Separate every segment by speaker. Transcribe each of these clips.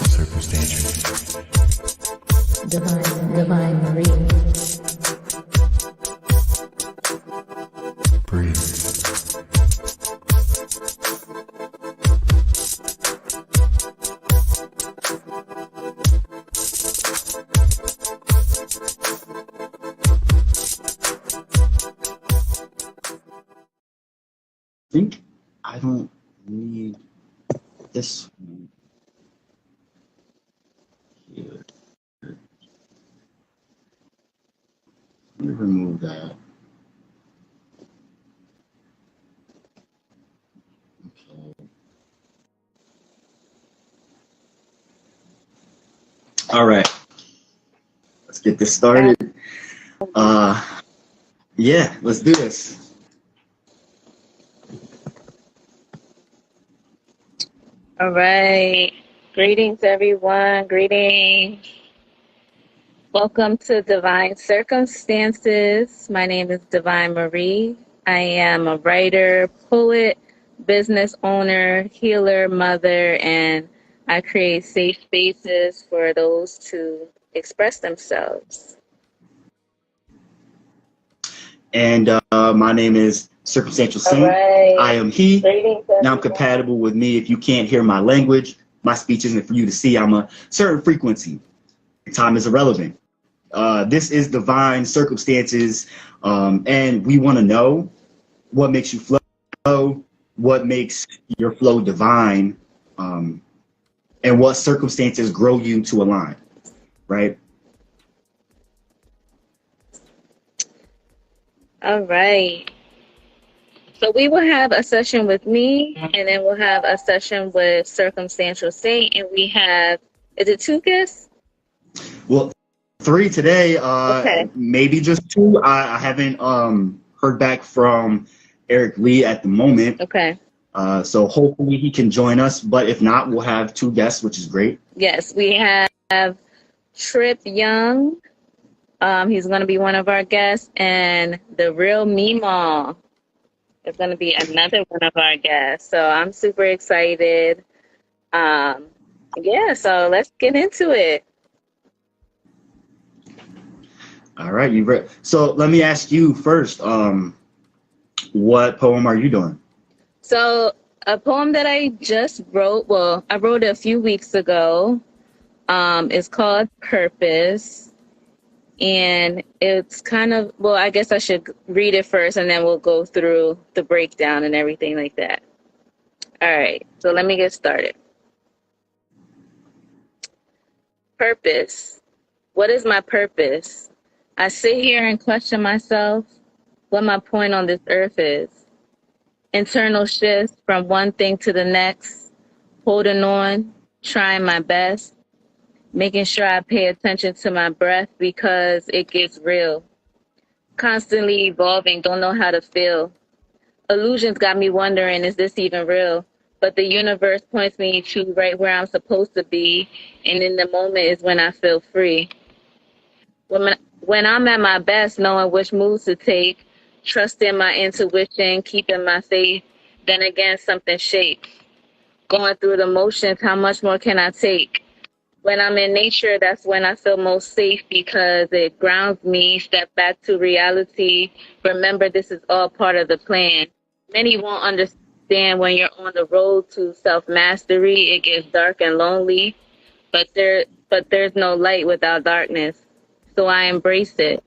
Speaker 1: Circumstantial.
Speaker 2: Divine Marie.
Speaker 1: Breathe.
Speaker 3: I think I don't need this one here. Let me remove that. Okay. All right. Let's get this started. Yeah, let's do this.
Speaker 4: All right. Greetings, everyone. Greetings. Welcome to Divine Circumstances. My name is Divine Marie. I am a writer, poet, business owner, healer, mother, and I create safe spaces for those to express themselves.
Speaker 3: And my name is Circumstantial Saint.
Speaker 4: Right.
Speaker 3: I am he.
Speaker 4: Greetings,
Speaker 3: Now I'm compatible with me. If you can't hear my language, my speech isn't for you to see. I'm a certain frequency. Time is irrelevant. This is Divine Circumstances, and we want to know what makes you flow, what makes your flow divine, and what circumstances grow you to align, right?
Speaker 4: All right. So we will have a session with me, and then we'll have a session with Circumstantial Saint, and we have, is it 2 guests?
Speaker 3: Well, 3 today,
Speaker 4: Okay.
Speaker 3: maybe just 2. I haven't heard back from Eric Lee at the moment.
Speaker 4: Okay.
Speaker 3: So hopefully he can join us, but if not, we'll have 2 guests, which is great.
Speaker 4: Yes, we have Trip Young. He's going to be one of our guests, and the real Meemaw is going to be another one of our guests. So I'm super excited. Yeah, so let's get into it.
Speaker 3: All right, you ready? So let me ask you first. What poem are you doing?
Speaker 4: So a poem that I just wrote, well, I wrote it a few weeks ago. It's called Purpose. And it's kind of, well, I guess I should read it first and then we'll go through the breakdown and everything like that. All right, so let me get started. Purpose. What is my purpose? I sit here and question myself what my point on this earth is. Internal shifts from one thing to the next, holding on, trying my best, making sure I pay attention to my breath because it gets real. Constantly evolving, don't know how to feel. Illusions got me wondering, is this even real? But the universe points me to right where I'm supposed to be, and in the moment is when I feel free. When I'm at my best, knowing which moves to take, trusting my intuition, keeping my faith, then again something shakes. Going through the motions, how much more can I take? When I'm in nature, that's when I feel most safe because it grounds me, step back to reality. Remember, this is all part of the plan. Many won't understand when you're on the road to self-mastery. It gets dark and lonely, but there's no light without darkness. So I embrace it.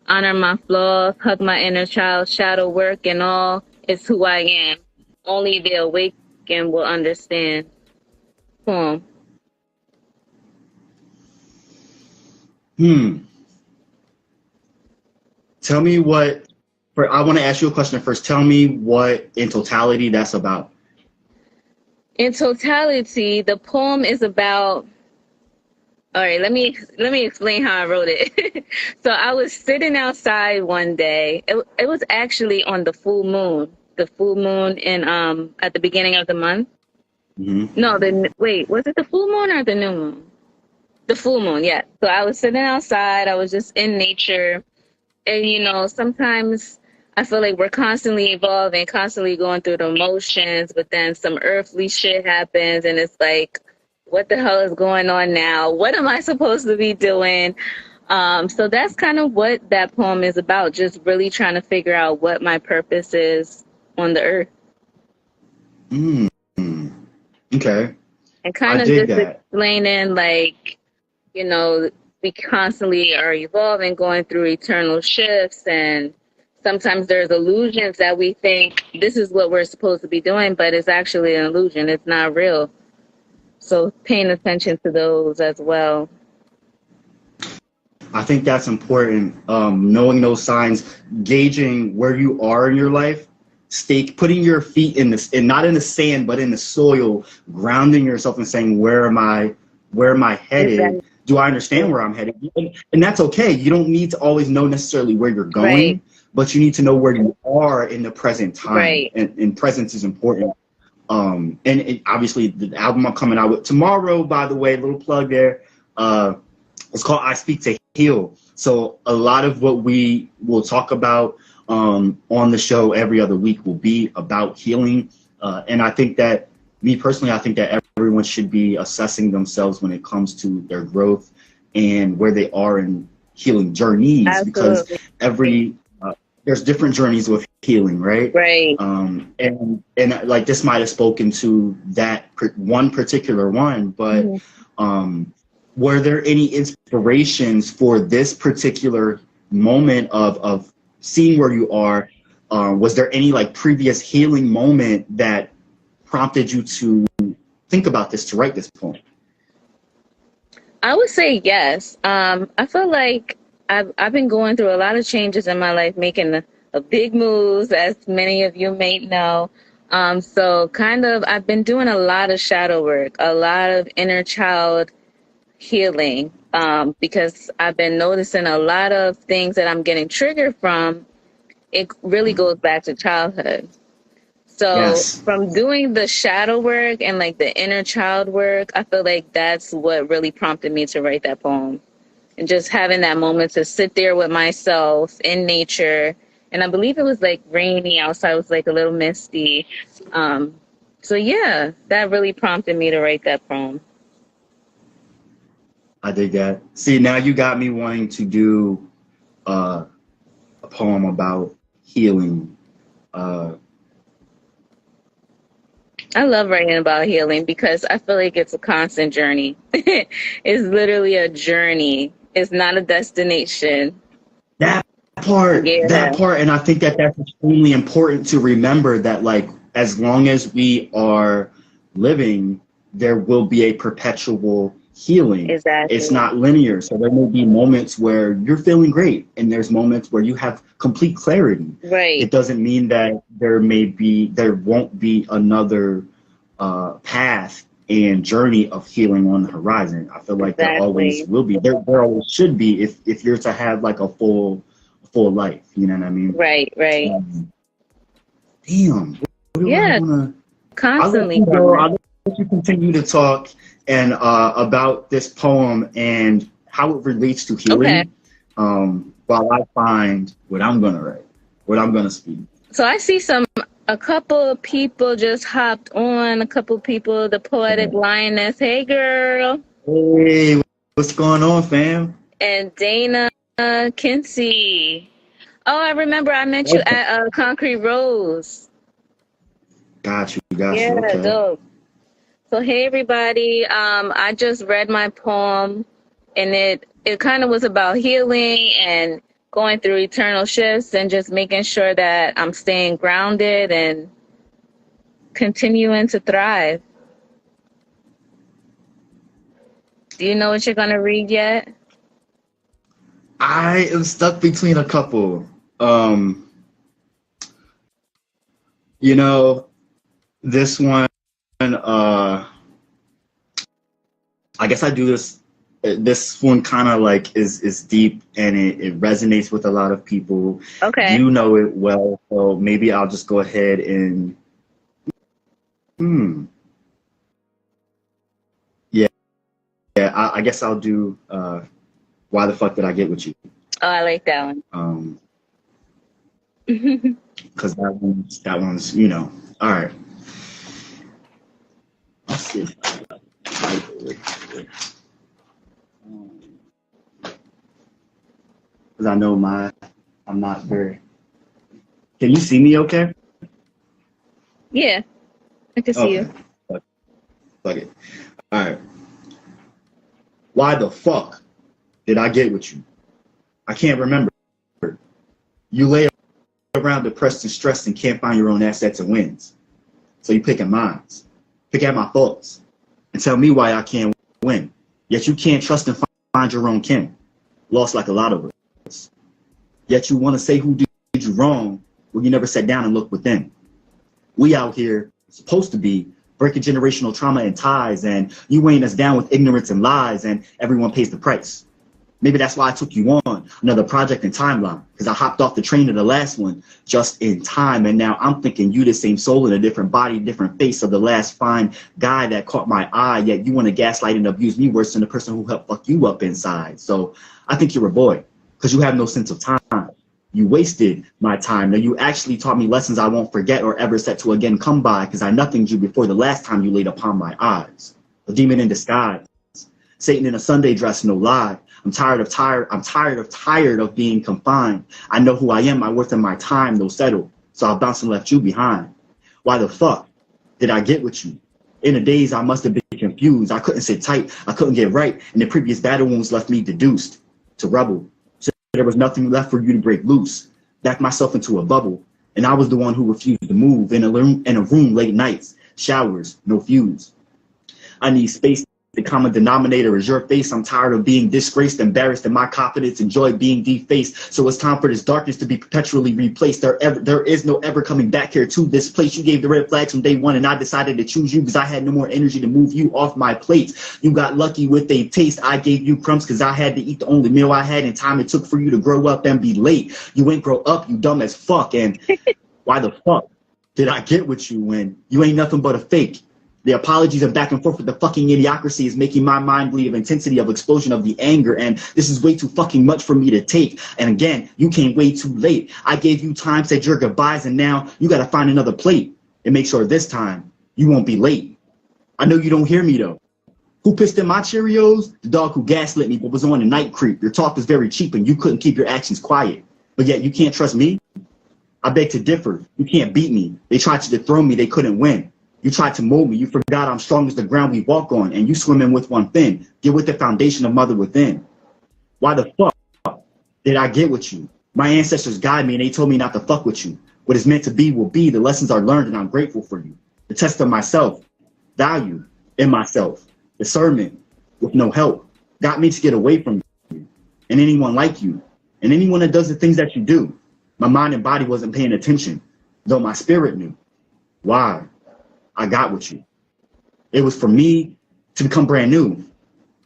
Speaker 4: Honor my flaws, hug my inner child, shadow work and all is who I am. Only the awakened will understand. Poem.
Speaker 3: Tell me I want to ask you a question first. Tell me what in totality that's about.
Speaker 4: In totality, the poem is about, all right, let me explain how I wrote it. So I was sitting outside one day. It was actually on the full moon in at the beginning of the month.
Speaker 3: Mm-hmm.
Speaker 4: No, wait, was it the full moon or the new moon? The full moon, yeah. So I was sitting outside. I was just in nature. And, sometimes I feel like we're constantly evolving, constantly going through the motions, but then some earthly shit happens and it's like, what the hell is going on now? What am I supposed to be doing? So that's kind of what that poem is about, just really trying to figure out what my purpose is on the earth.
Speaker 3: Mm. Okay.
Speaker 4: And
Speaker 3: I
Speaker 4: kind of
Speaker 3: dig
Speaker 4: just
Speaker 3: that.
Speaker 4: explaining, like, you know, we constantly are evolving, going through eternal shifts, and sometimes there's illusions that we think this is what we're supposed to be doing, but it's actually an illusion. It's not real. So paying attention to those as well.
Speaker 3: I think that's important. Knowing those signs, gauging where you are in your life, putting your feet in this, and not in the sand, but in the soil, grounding yourself and saying, where am I headed?
Speaker 4: Exactly.
Speaker 3: Do I understand where I'm headed? And that's okay. You don't need to always know necessarily where you're going,
Speaker 4: Right.
Speaker 3: but you need to know where you are in the present time.
Speaker 4: Right.
Speaker 3: And presence is important. And obviously the album I'm coming out with tomorrow, by the way, little plug there. It's called I Speak to Heal. So a lot of what we will talk about on the show every other week will be about healing. And I think that, me personally, I think that everyone should be assessing themselves when it comes to their growth and where they are in healing journeys.
Speaker 4: Absolutely.
Speaker 3: Because there's different journeys with healing, right?
Speaker 4: Right.
Speaker 3: And like this might have spoken to that one particular one, but were there any inspirations for this particular moment of seeing where you are? Was there any like previous healing moment that prompted you to think about this, to write this poem?
Speaker 4: I would say yes. I feel like I've been going through a lot of changes in my life, making a big moves, as many of you may know. So kind of, I've been doing a lot of shadow work, a lot of inner child healing, because I've been noticing a lot of things that I'm getting triggered from. It really goes back to childhood. So
Speaker 3: Yes.
Speaker 4: from doing the shadow work and like the inner child work, I feel like that's what really prompted me to write that poem. And just having that moment to sit there with myself in nature. And I believe it was like rainy outside, it was like a little misty. So yeah, that really prompted me to write that poem.
Speaker 3: I dig that. See, now you got me wanting to do a poem about healing.
Speaker 4: I love writing about healing because I feel like it's a constant journey. It's literally a journey. It's not a destination.
Speaker 3: That part,
Speaker 4: Yeah,
Speaker 3: and I think that that's extremely important to remember, that like as long as we are living, there will be a perpetual healing.
Speaker 4: exactly.
Speaker 3: It's not linear. So there may be moments where you're feeling great, and there's moments where you have complete clarity.
Speaker 4: Right.
Speaker 3: It doesn't mean that there won't be another path and journey of healing on the horizon. I feel like there always will be. There always should be, if you're to have like a full life. You know what I mean?
Speaker 4: Right.
Speaker 3: Damn.
Speaker 4: Yeah. Constantly.
Speaker 3: I'll let you continue to talk and about this poem and how it relates to healing.
Speaker 4: Okay.
Speaker 3: While I find what I'm gonna write, what I'm gonna speak.
Speaker 4: So I see a couple of people just hopped on. A couple of people, the poetic lioness. Hey, girl.
Speaker 3: Hey, what's going on, fam?
Speaker 4: And Dana Kinsey. Oh, I remember I met you at Concrete Rose.
Speaker 3: Got you.
Speaker 4: Yeah,
Speaker 3: Okay.
Speaker 4: dope. So hey, everybody. I just read my poem, and it kind of was about healing and going through eternal shifts and just making sure that I'm staying grounded and continuing to thrive. Do you know what you're going to read yet?
Speaker 3: I am stuck between a couple. This one, I guess I do this. This one kind of like is deep, and it resonates with a lot of people.
Speaker 4: Okay.
Speaker 3: You know it well, so maybe I'll just go ahead and I guess I'll do Why the Fuck Did I Get With You?
Speaker 4: Oh, I like that one.
Speaker 3: Because that one's, you know. All right. Let's see if I got the title right here. Because I know I'm not very. Can you see me okay?
Speaker 4: Yeah, I can see you.
Speaker 3: Fuck it. All right. Why the fuck did I get with you? I can't remember. You lay around depressed and stressed and can't find your own assets and wins. So you pick at mine. Pick at my thoughts. And tell me why I can't win. Yet you can't trust and find your own kin. Lost like a lot of us. Yet you want to say who did you wrong when you never sat down and looked within. We out here supposed to be breaking generational trauma and ties, and you weighing us down with ignorance and lies, and everyone pays the price. Maybe that's why I took you on another project and timeline, because I hopped off the train of the last one just in time, and now I'm thinking you the same soul in a different body, different face of the last fine guy that caught my eye, yet you want to gaslight and abuse me worse than the person who helped fuck you up inside. So I think you're a boy, because you have no sense of time. You wasted my time. Now you actually taught me lessons I won't forget or ever set to again come by, because I nothinged you before the last time you laid upon my eyes. A demon in disguise, Satan in a Sunday dress, no lie. I'm tired of being confined. I know who I am, my worth and my time, no settle. So I bounced and left you behind. Why the fuck did I get with you? In the days I must have been confused. I couldn't sit tight, I couldn't get right, and the previous battle wounds left me deduced to rebel. There was nothing left for you to break loose. Backed myself into a bubble, and I was the one who refused to move in a room late nights, showers, no fuse. I need space. The common denominator is your face. I'm tired of being disgraced, embarrassed, and my confidence and joy being defaced. So it's time for this darkness to be perpetually replaced. There is no ever coming back here to this place. You gave the red flags from day one, and I decided to choose you because I had no more energy to move you off my plate. You got lucky with a taste. I gave you crumbs because I had to eat the only meal I had, and time it took for you to grow up and be late. You ain't grow up, you dumb as fuck. And why the fuck did I get with you when you ain't nothing but a fake? The apologies and back and forth with the fucking idiocracy is making my mind bleed of intensity of explosion of the anger, and this is way too fucking much for me to take. And again, you came way too late. I gave you time, said your goodbyes, and now you gotta find another plate and make sure this time you won't be late. I know you don't hear me though. Who pissed in my Cheerios? The dog who gaslit me but was on a night creep. Your talk was very cheap and you couldn't keep your actions quiet. But yet you can't trust me? I beg to differ. You can't beat me. They tried to dethrone me, they couldn't win. You tried to mold me. You forgot I'm strong as the ground we walk on, and you swimming with one fin. Get with the foundation of mother within. Why the fuck did I get with you? My ancestors guide me, and they told me not to fuck with you. What is meant to be will be. The lessons are learned, and I'm grateful for you. The test of myself, value in myself, discernment with no help, got me to get away from you and anyone like you, and anyone that does the things that you do. My mind and body wasn't paying attention, though my spirit knew. Why? I got with you. It was for me to become brand new,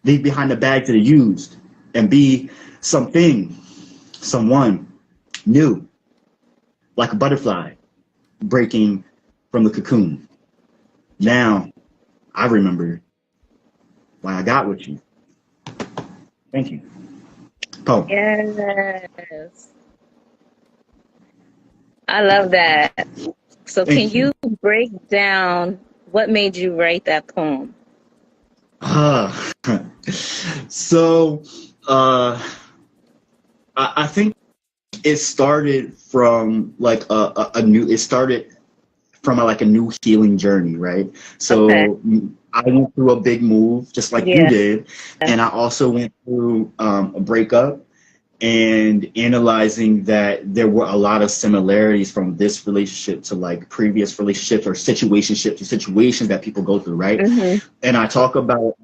Speaker 3: leave behind the bags that are used, and be something, someone new, like a butterfly breaking from the cocoon. Now I remember why I got with you. Thank you. Poem.
Speaker 4: Yes. I love that. So can you break down what made you write that poem?
Speaker 3: So I think it started from like a new healing journey, right? So okay. I went through a big move just like you did, and I also went through a breakup, and analyzing that there were a lot of similarities from this relationship to like previous relationships or situationships to situations that people go through, right? Mm-hmm. And I talk about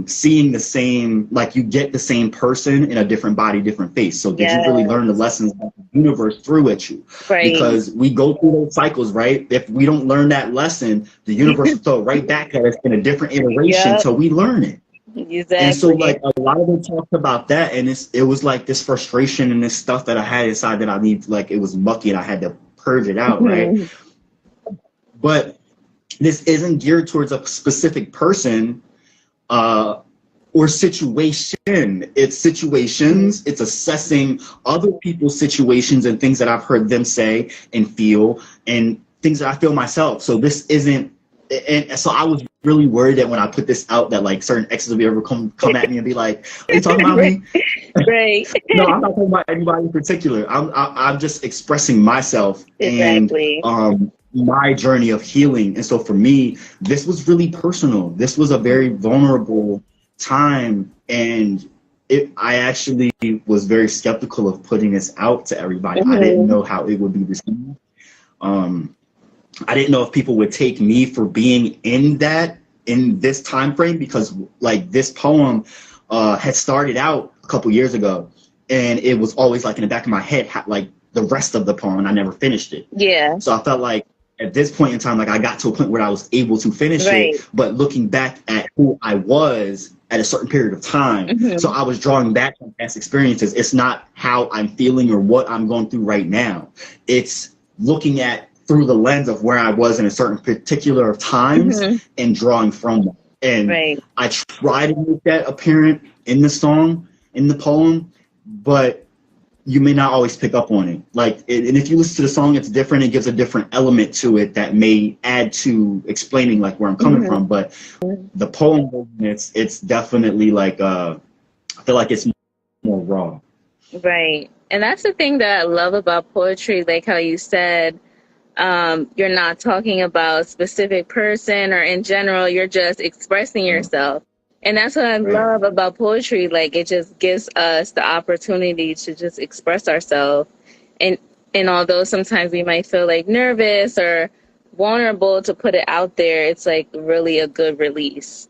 Speaker 3: seeing the same, like you get the same person in a different body, different face. So did you really learn the lessons that the universe threw at you? Right. Because we go through those cycles, right? If we don't learn that lesson, the universe will throw it right back at us in a different iteration till we learn it. Exactly. And so like a lot of them talked about that, and it was like this frustration and this stuff that I had inside that I need, like it was mucky and I had to purge it out, right? But this isn't geared towards a specific person. or situation. It's situations. It's assessing other people's situations and things that I've heard them say and feel, and things that I feel myself. So this isn't, and so I was really worried that when I put this out, that like certain exes will be ever come at me and be like, "Are you talking about me?"
Speaker 4: Right.
Speaker 3: No, I'm not talking about anybody in particular. I'm just expressing myself.
Speaker 4: Exactly.
Speaker 3: And my journey of healing. And so for me, this was really personal. This was a very vulnerable time, and I actually was very skeptical of putting this out to everybody. I didn't know how it would be received. I didn't know if people would take me for being in this time frame, because like this poem had started out a couple years ago, and it was always like in the back of my head, like the rest of the poem, and I never finished it.
Speaker 4: Yeah.
Speaker 3: So I felt like at this point in time, like I got to a point where I was able to finish it, but looking back at who I was at a certain period of time. So I was drawing back on past experiences. It's not how I'm feeling or what I'm going through right now. It's looking at through the lens of where I was in a certain particular of times and drawing from that. And I try to make that apparent in the song, in the poem, but you may not always pick up on it. Like, and if you listen to the song, it's different. It gives a different element to it that may add to explaining like where I'm coming from. But the poem, it's definitely like, I feel like it's more raw.
Speaker 4: Right. And that's the thing that I love about poetry, like how you said, you're not talking about a specific person or in general, you're just expressing yourself. And that's what I love about poetry. Like, it just gives us the opportunity to just express ourselves. And although sometimes we might feel like nervous or vulnerable to put it out there, it's like really a good release.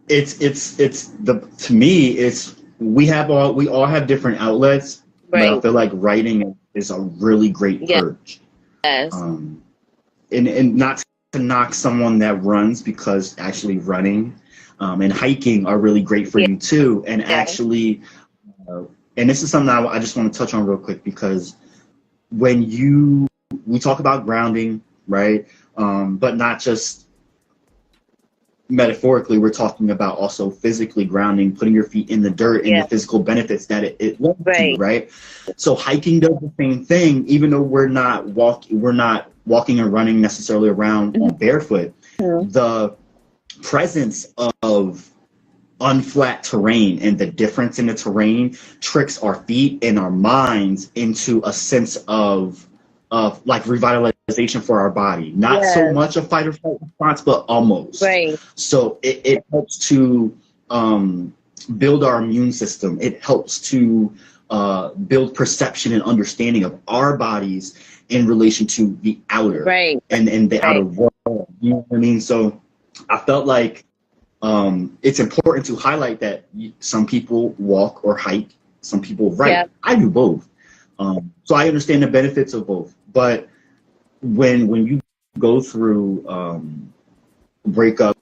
Speaker 3: To me, it's, we all have different outlets, but I feel like writing is a really great purge.
Speaker 4: Yes.
Speaker 3: And not to knock someone that runs, because actually running and hiking are really great for you too. And actually, and this is something I just want to touch on real quick, because when we talk about grounding, right? But not just metaphorically, we're talking about also physically grounding, putting your feet in the dirt and the physical benefits that it lends to you, right? So hiking does the same thing, even though we're not walking and running necessarily around barefoot. The presence of unflat terrain and the difference in the terrain tricks our feet and our minds into a sense of like revitalization for our body. Not so much a fight or flight response, but almost. So it helps to build our immune system. It helps to build perception and understanding of our bodies in relation to the outer and the outer world. You know what I mean? So I felt like it's important to highlight that some people walk or hike, some people write. I do both. So I understand the benefits of both. But when you go through breakups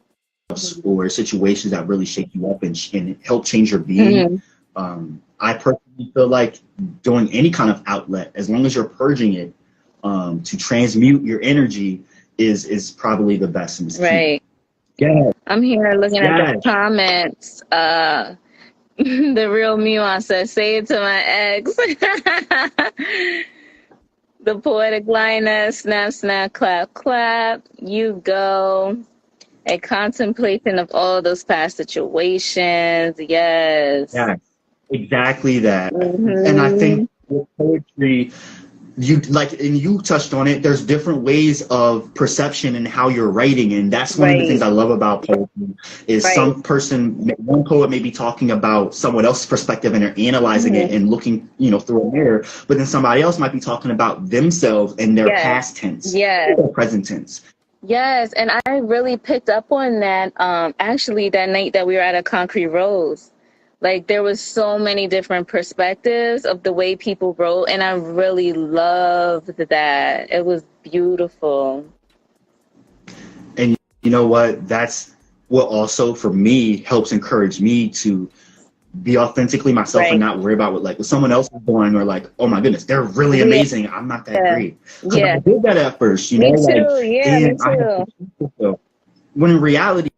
Speaker 3: or situations that really shake you up and help change your being, I personally feel like doing any kind of outlet, as long as you're purging it, to transmute your energy is probably the best.
Speaker 4: I'm here looking at the comments. The real Muon says, "Say it to my ex." The poetic lioness, snap, snap, clap, clap. You go. A contemplation of all those past situations. Yes.
Speaker 3: Yeah, exactly that. And I think with poetry, you touched on it, there's different ways of perception and how you're writing, and that's one of the things I love about poetry is one poet may be talking about someone else's perspective and they're analyzing it and looking through a mirror, but then somebody else might be talking about themselves in their past tense or present tense.
Speaker 4: Yes, and I really picked up on that actually that night that we were at a Concrete Rose. Like, there was so many different perspectives of the way people wrote, and I really loved that. It was beautiful.
Speaker 3: And you know what? That's what also, for me, helps encourage me to be authentically myself and not worry about what someone else is doing, or like, oh my goodness, they're really amazing. I'm not that great. I did that at first,
Speaker 4: Me too. Me too.
Speaker 3: When in reality,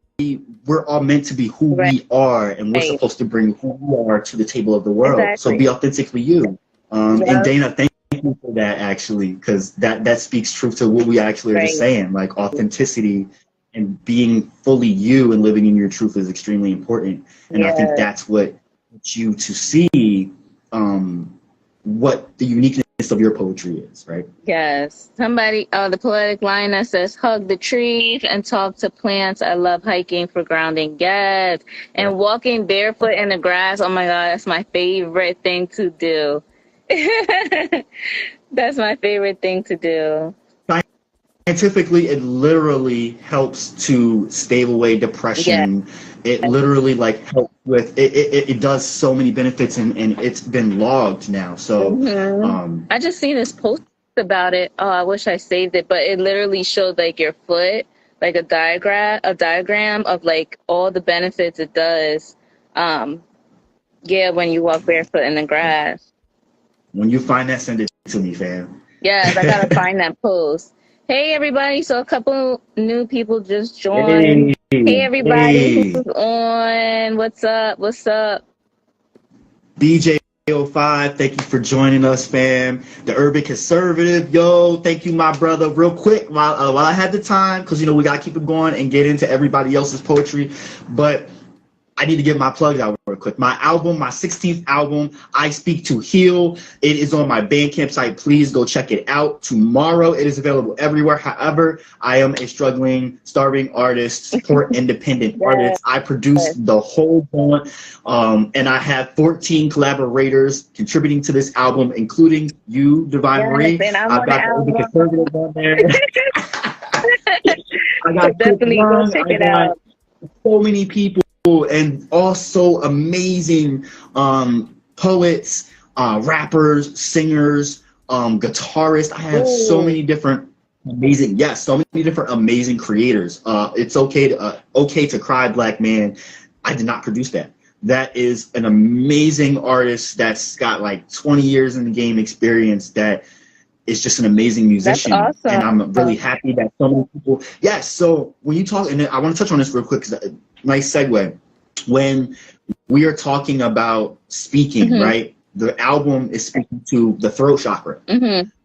Speaker 3: we're all meant to be who
Speaker 4: Right.
Speaker 3: we are, and we're supposed to bring who we are to the table of the world.
Speaker 4: Exactly.
Speaker 3: So be authentically you. And
Speaker 4: Yep.
Speaker 3: Dana, thank you for that, actually, because that speaks truth to what we actually are just
Speaker 4: Right.
Speaker 3: saying. Like, authenticity and being fully you and living in your truth is extremely important. And I think
Speaker 4: Yes.
Speaker 3: that's what gets you to see what the uniqueness of your poetry is, right?
Speaker 4: Yes. Somebody, the poetic line that says, hug the trees and talk to plants. I love hiking for grounding. Yes. And walking barefoot in the grass. Oh my God, that's my favorite thing to do. That's my favorite thing to do.
Speaker 3: Scientifically, it literally helps to stave away depression. It literally like helps with it does so many benefits, and it's been logged now. So
Speaker 4: I just seen this post about it. Oh, I wish I saved it, but it literally showed like your foot, like a diagram of like all the benefits it does. When you walk barefoot in the grass.
Speaker 3: when you find that, send it to me, fam.
Speaker 4: Yes, I gotta find that post. Hey everybody, so a couple new people just joined. Hey everybody who's on. What's up? What's up?
Speaker 3: BJ05, thank you for joining us, fam. The Urban Conservative, yo, thank you, my brother. Real quick, while I had the time, because, you know, we got to keep it going and get into everybody else's poetry, but I need to get my plugs out real quick. My album, my 16th album, I Speak to Heal. It is on my Bandcamp site. Please go check it out. Tomorrow, it is available everywhere. However, I am a struggling, starving artist, support independent artist. I produced the whole one, and I have 14 collaborators contributing to this album, including you, Divine Marie. I've got the Urban Conservative on there. I got
Speaker 4: definitely go check it out.
Speaker 3: So many people. And also amazing poets, rappers, singers, guitarists. I have so many different amazing creators. It's okay to cry, black man. I did not produce that. That is an amazing artist that's got like 20 years in the game experience, that is just an amazing musician.
Speaker 4: That's awesome.
Speaker 3: And I'm really happy that so many people. Yes. So when you talk, and I want to touch on this real quick, because nice segue. When we are talking about speaking, right? The album is speaking to the throat chakra.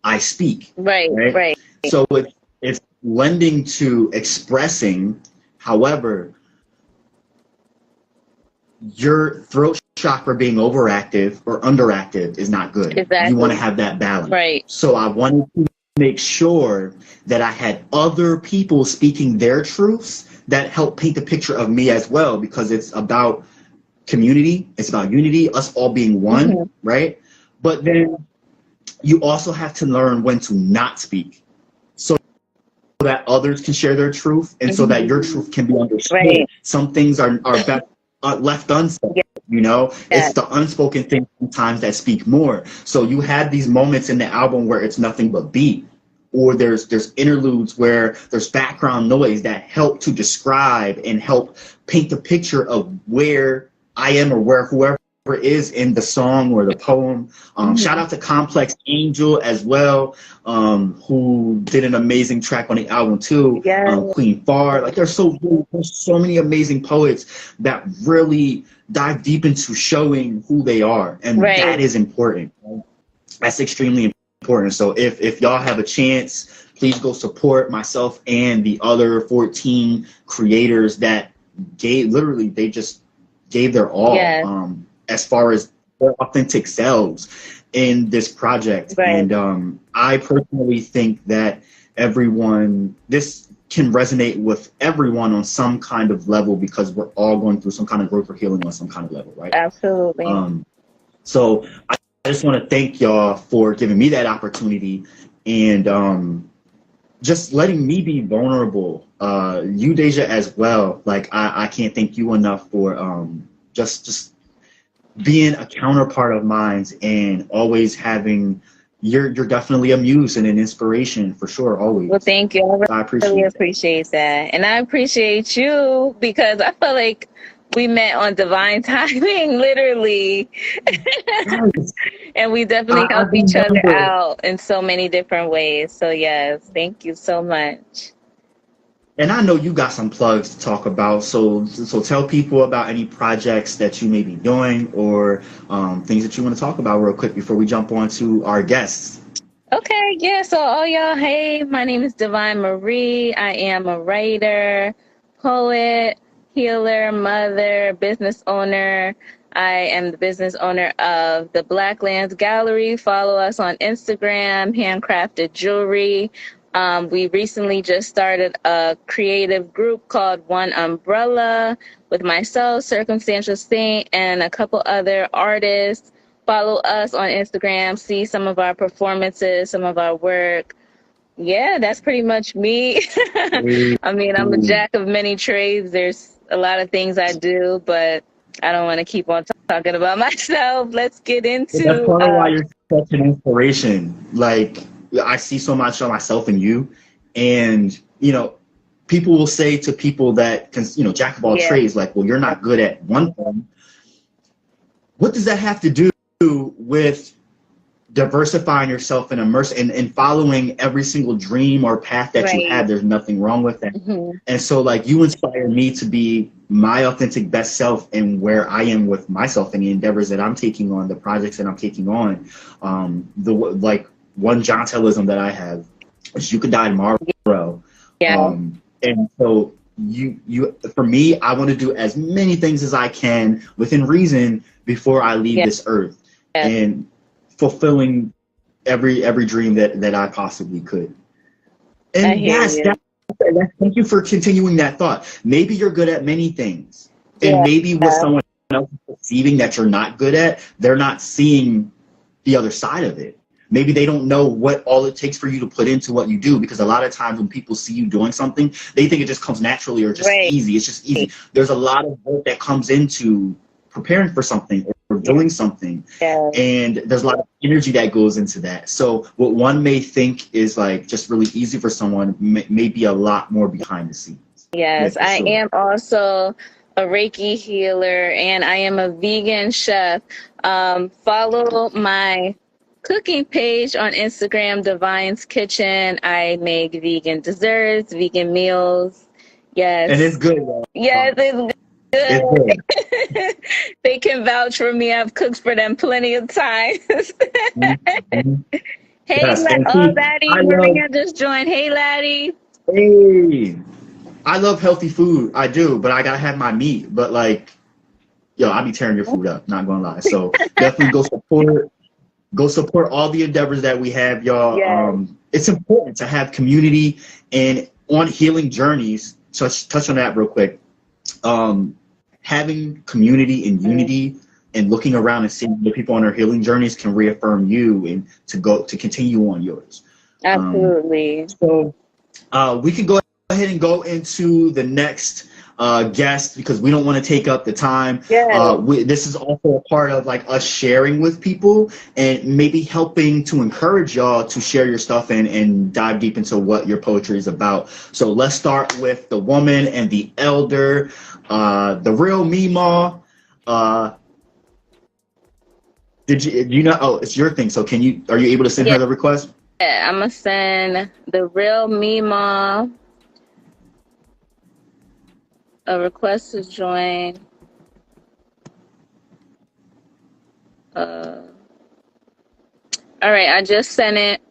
Speaker 3: I speak. Right. So it's lending to expressing. However, your throat chakra being overactive or underactive is not good.
Speaker 4: Exactly.
Speaker 3: You want to have that balance.
Speaker 4: Right.
Speaker 3: So I wanted to make sure that I had other people speaking their truths that help paint the picture of me as well, because it's about community, it's about unity, us all being one, right? But then you also have to learn when to not speak, so that others can share their truth, and so that your truth can be understood. Right. Some things are best left unsaid. You know, it's the unspoken things sometimes that speak more. So you had these moments in the album where it's nothing but beat, or there's interludes where there's background noise that help to describe and help paint the picture of where I am, or where whoever is in the song or the poem. Shout out to Complex Angel as well, who did an amazing track on the album too. Queen Far. Like, there's so many amazing poets that really dive deep into showing who they are, and that is important. That's extremely important. So if y'all have a chance, please go support myself and the other 14 creators that they just gave their all, as far as their authentic selves in this project. And I personally think that this can resonate with everyone on some kind of level, because we're all going through some kind of growth or healing on some kind of level, right?
Speaker 4: Absolutely.
Speaker 3: So I just want to thank y'all for giving me that opportunity, and just letting me be vulnerable. You, Deja, as well. Like, I can't thank you enough for just being a counterpart of mine, and always having. You're definitely a muse and an inspiration, for sure, always.
Speaker 4: Well, thank you. I really appreciate that. And I appreciate you, because I feel like we met on divine timing, literally. And we definitely help each other out in so many different ways. So yes, thank you so much.
Speaker 3: And I know you got some plugs to talk about, so tell people about any projects that you may be doing or things that you want to talk about real quick before we jump on to our guests.
Speaker 4: Okay, yeah. So, all y'all, hey, my name is Divine Marie. I am a writer, poet, healer, mother, business owner. I am the business owner of the Black Lands Gallery. Follow us on Instagram, handcrafted jewelry. We recently just started a creative group called One Umbrella with myself, Circumstantial Saint, and a couple other artists. Follow us on Instagram, see some of our performances, some of our work. Yeah, that's pretty much me. I mean, I'm a jack of many trades. There's a lot of things I do, but I don't want to keep on talking about myself. Let's get
Speaker 3: But that's
Speaker 4: into
Speaker 3: part of why you're such an inspiration. Like, I see so much of myself in you, and people will say to people that can, jack of all
Speaker 4: yeah,
Speaker 3: trades, like, well, you're not good at one thing. What does that have to do with diversifying yourself and and following every single dream or path that you
Speaker 4: right.
Speaker 3: have? There's nothing wrong with that.
Speaker 4: Hmm.
Speaker 3: And so, like, you inspire me to be my authentic best self and where I am with myself and the endeavors that I'm taking on, the projects that I'm taking on. The like one John Tellism that I have is you could die tomorrow.
Speaker 4: Yeah,
Speaker 3: And so you for me, I want to do as many things as I can within reason before I leave
Speaker 4: yeah,
Speaker 3: this earth,
Speaker 4: yeah.
Speaker 3: and fulfilling every dream that I possibly could.
Speaker 4: I
Speaker 3: And
Speaker 4: hear
Speaker 3: yes,
Speaker 4: you.
Speaker 3: thank you for continuing that thought. Maybe you're good at many things, and
Speaker 4: Yeah,
Speaker 3: maybe what someone else is perceiving that you're not good at, they're not seeing the other side of it. Maybe they don't know what all it takes for you to put into what you do, because a lot of times when people see you doing something, they think it just comes naturally or just
Speaker 4: right.
Speaker 3: easy. It's just easy. There's a lot of work that comes into preparing for something or
Speaker 4: Yeah,
Speaker 3: doing something,
Speaker 4: yeah.
Speaker 3: and there's a lot of energy that goes into that. So what one may think is like just really easy for someone may be a lot more behind the scenes. Yeah,
Speaker 4: Yes,
Speaker 3: for
Speaker 4: I
Speaker 3: sure.
Speaker 4: am also a Reiki healer and I am a vegan chef. Follow my cooking page on Instagram, Divine's Kitchen. I make vegan desserts, vegan meals.
Speaker 3: And it's
Speaker 4: Yes.
Speaker 3: good, y'all.
Speaker 4: Yes, it's
Speaker 3: It's good.
Speaker 4: good. They can vouch for me. I've cooked for them plenty of times.
Speaker 3: Mhm.
Speaker 4: Hey,
Speaker 3: Yes, and
Speaker 4: oh,
Speaker 3: see,
Speaker 4: Laddie,
Speaker 3: I love.
Speaker 4: Maria just joined. Hey, Laddie.
Speaker 3: Hey, I love healthy food. I do, but I gotta have my meat. But like, yo, I be tearing your food up. Not gonna lie. So definitely go support all the endeavors that we have, y'all.
Speaker 4: Yes.
Speaker 3: It's important to have community and on healing journeys. Touch on that real quick. Um, Having community and unity and looking around and seeing the people on their healing journeys can reaffirm you and to continue on yours. Um,
Speaker 4: Absolutely.
Speaker 3: so we can go ahead and go into the next guest, because we don't want to take up the time.
Speaker 4: Yes.
Speaker 3: This is also a part of like us sharing with people and maybe helping to encourage y'all to share your stuff and dive deep into what your poetry is about. So let's start with the woman and the elder, the real Meemaw. Uh, did you know? Oh, it's your thing. So are you able to send
Speaker 4: Yeah,
Speaker 3: her the request?
Speaker 4: I'm gonna send the real Mima a request to join. Uh, all right, I just sent it.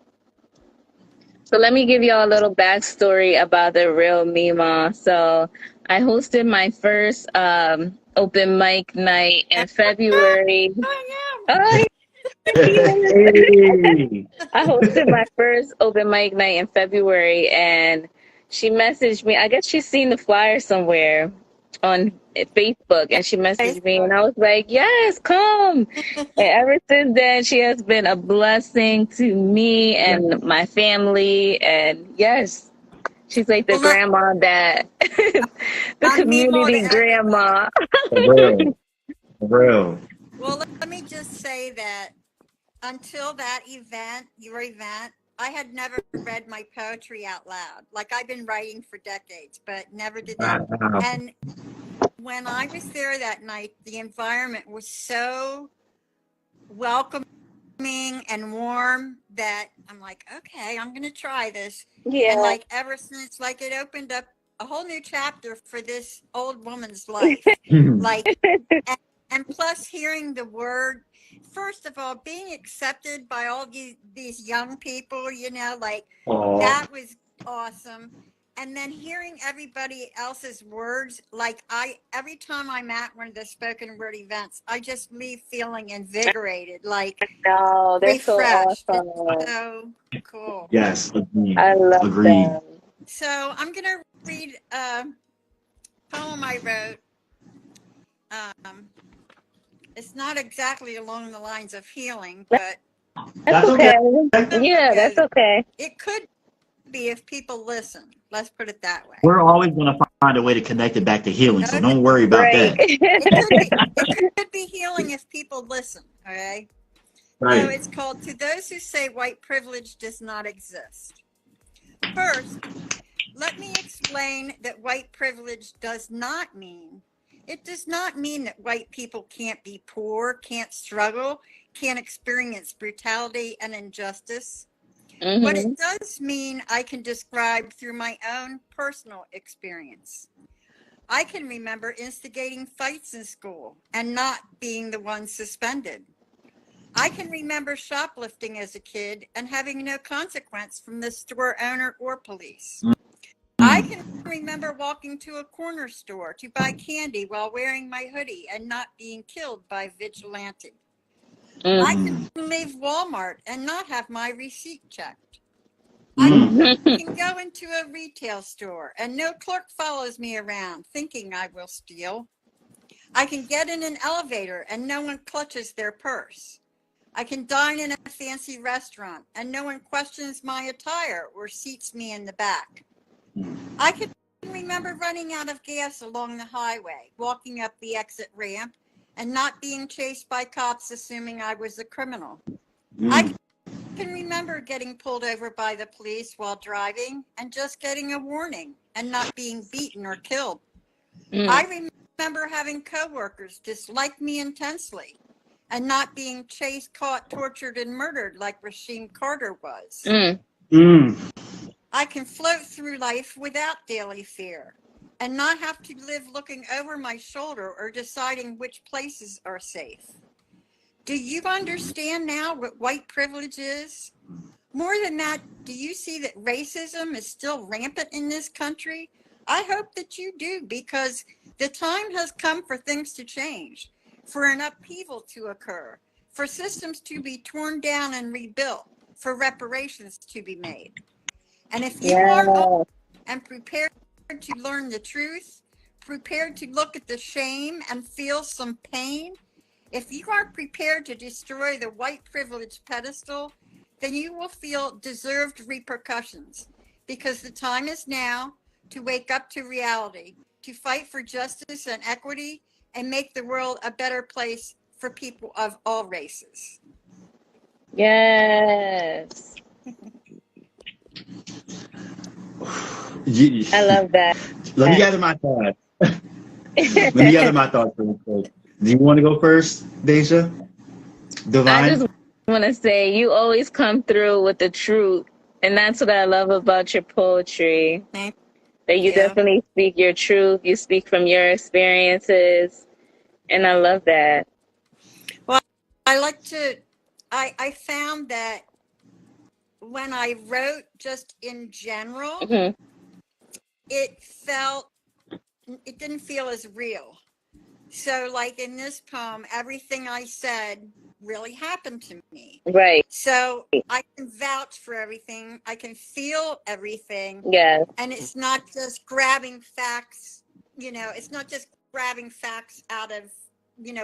Speaker 4: So let me give y'all a little backstory about the real Mima. So I hosted my first open mic night in February. Oh,
Speaker 3: Hey.
Speaker 4: I hosted my first open mic night in February, and she messaged me. I guess she's seen the flyer somewhere on Facebook, and she messaged me, and I was like, "Yes, come." And ever since then, she has been a blessing to me and my family. And yes, she's like the
Speaker 1: Well, let,
Speaker 4: grandma that the
Speaker 1: I'm Nemo to
Speaker 4: community
Speaker 1: everyone.
Speaker 4: grandma.
Speaker 3: For real. For real.
Speaker 1: Well, let me just say that until that event, your event, I had never read my poetry out loud. Like I've been writing for decades, but never did that.
Speaker 3: Wow.
Speaker 1: And when I was there that night, the environment was so welcoming and warm that I'm like, okay, I'm going to try this. And
Speaker 4: Yeah,
Speaker 1: like ever since, like it opened up a whole new chapter for this old woman's life. Like, and plus hearing the word, first of all, being accepted by all these young people, like that was awesome. And then hearing everybody else's words, like every time I'm at one of the spoken word events, I just leave feeling invigorated, like
Speaker 4: No, they're so
Speaker 1: refreshed.
Speaker 4: awesome.
Speaker 1: It's so cool.
Speaker 3: Yes, agreed.
Speaker 4: I love
Speaker 3: Agreed.
Speaker 4: them.
Speaker 1: So I'm going to read a poem I wrote. It's not exactly along the lines of healing, but
Speaker 4: That's okay. Yeah,
Speaker 1: because
Speaker 4: that's okay.
Speaker 1: it could be if people listen. Let's put it that way.
Speaker 3: We're always going to find a way to connect it back to healing, so don't worry about
Speaker 4: Right.
Speaker 3: that.
Speaker 1: It could be healing if people listen, okay?
Speaker 3: Right.
Speaker 1: So it's called To Those Who Say White Privilege Does Not Exist. First, let me explain that white privilege does not mean, it does not mean that white people can't be poor, can't struggle, can't experience brutality and injustice.
Speaker 4: Mm-hmm.
Speaker 1: What it does mean, I can describe through my own personal experience. I can remember instigating fights in school and not being the one suspended. I can remember shoplifting as a kid and having no consequence from the store owner or police. I can remember walking to a corner store to buy candy while wearing my hoodie and not being killed by vigilante. I can leave Walmart and not have my receipt checked. I can go into a retail store and no clerk follows me around thinking I will steal. I can get in an elevator and no one clutches their purse. I can dine in a fancy restaurant and no one questions my attire or seats me in the back. I can remember running out of gas along the highway, walking up the exit ramp, and not being chased by cops assuming I was a criminal. I can remember getting pulled over by the police while driving and just getting a warning and not being beaten or killed. I remember having coworkers dislike me intensely and not being chased, caught, tortured, and murdered like Rasheem Carter was. I can float through life without daily fear and not have to live looking over my shoulder or deciding which places are safe. Do you understand now what white privilege is? More than that, do you see that racism is still rampant in this country? I hope that you do, because the time has come for things to change, for an upheaval to occur, for systems to be torn down and rebuilt, for reparations to be made. And if you are open and prepared to learn the truth, prepared to look at the shame and feel some pain, if you are prepared to destroy the white privilege pedestal, then you will feel deserved repercussions, because the time is now to wake up to reality, to fight for justice and equity, and make the world a better place for people of all races.
Speaker 4: Yes. I love that.
Speaker 3: Let me gather my thoughts. Let me gather my thoughts real quick. Do you want to go first, Deja? Divine?
Speaker 4: I just want to say you always come through with the truth, and that's what I love about your poetry. That you definitely speak your truth. You speak from your experiences, and I love that.
Speaker 1: Well, I found that when I wrote just in general, it didn't feel as real. So like in this poem, everything I said really happened to me.
Speaker 4: Right.
Speaker 1: So I can vouch for everything. I can feel everything.
Speaker 4: Yeah.
Speaker 1: And it's not just grabbing facts, it's not just grabbing facts out of,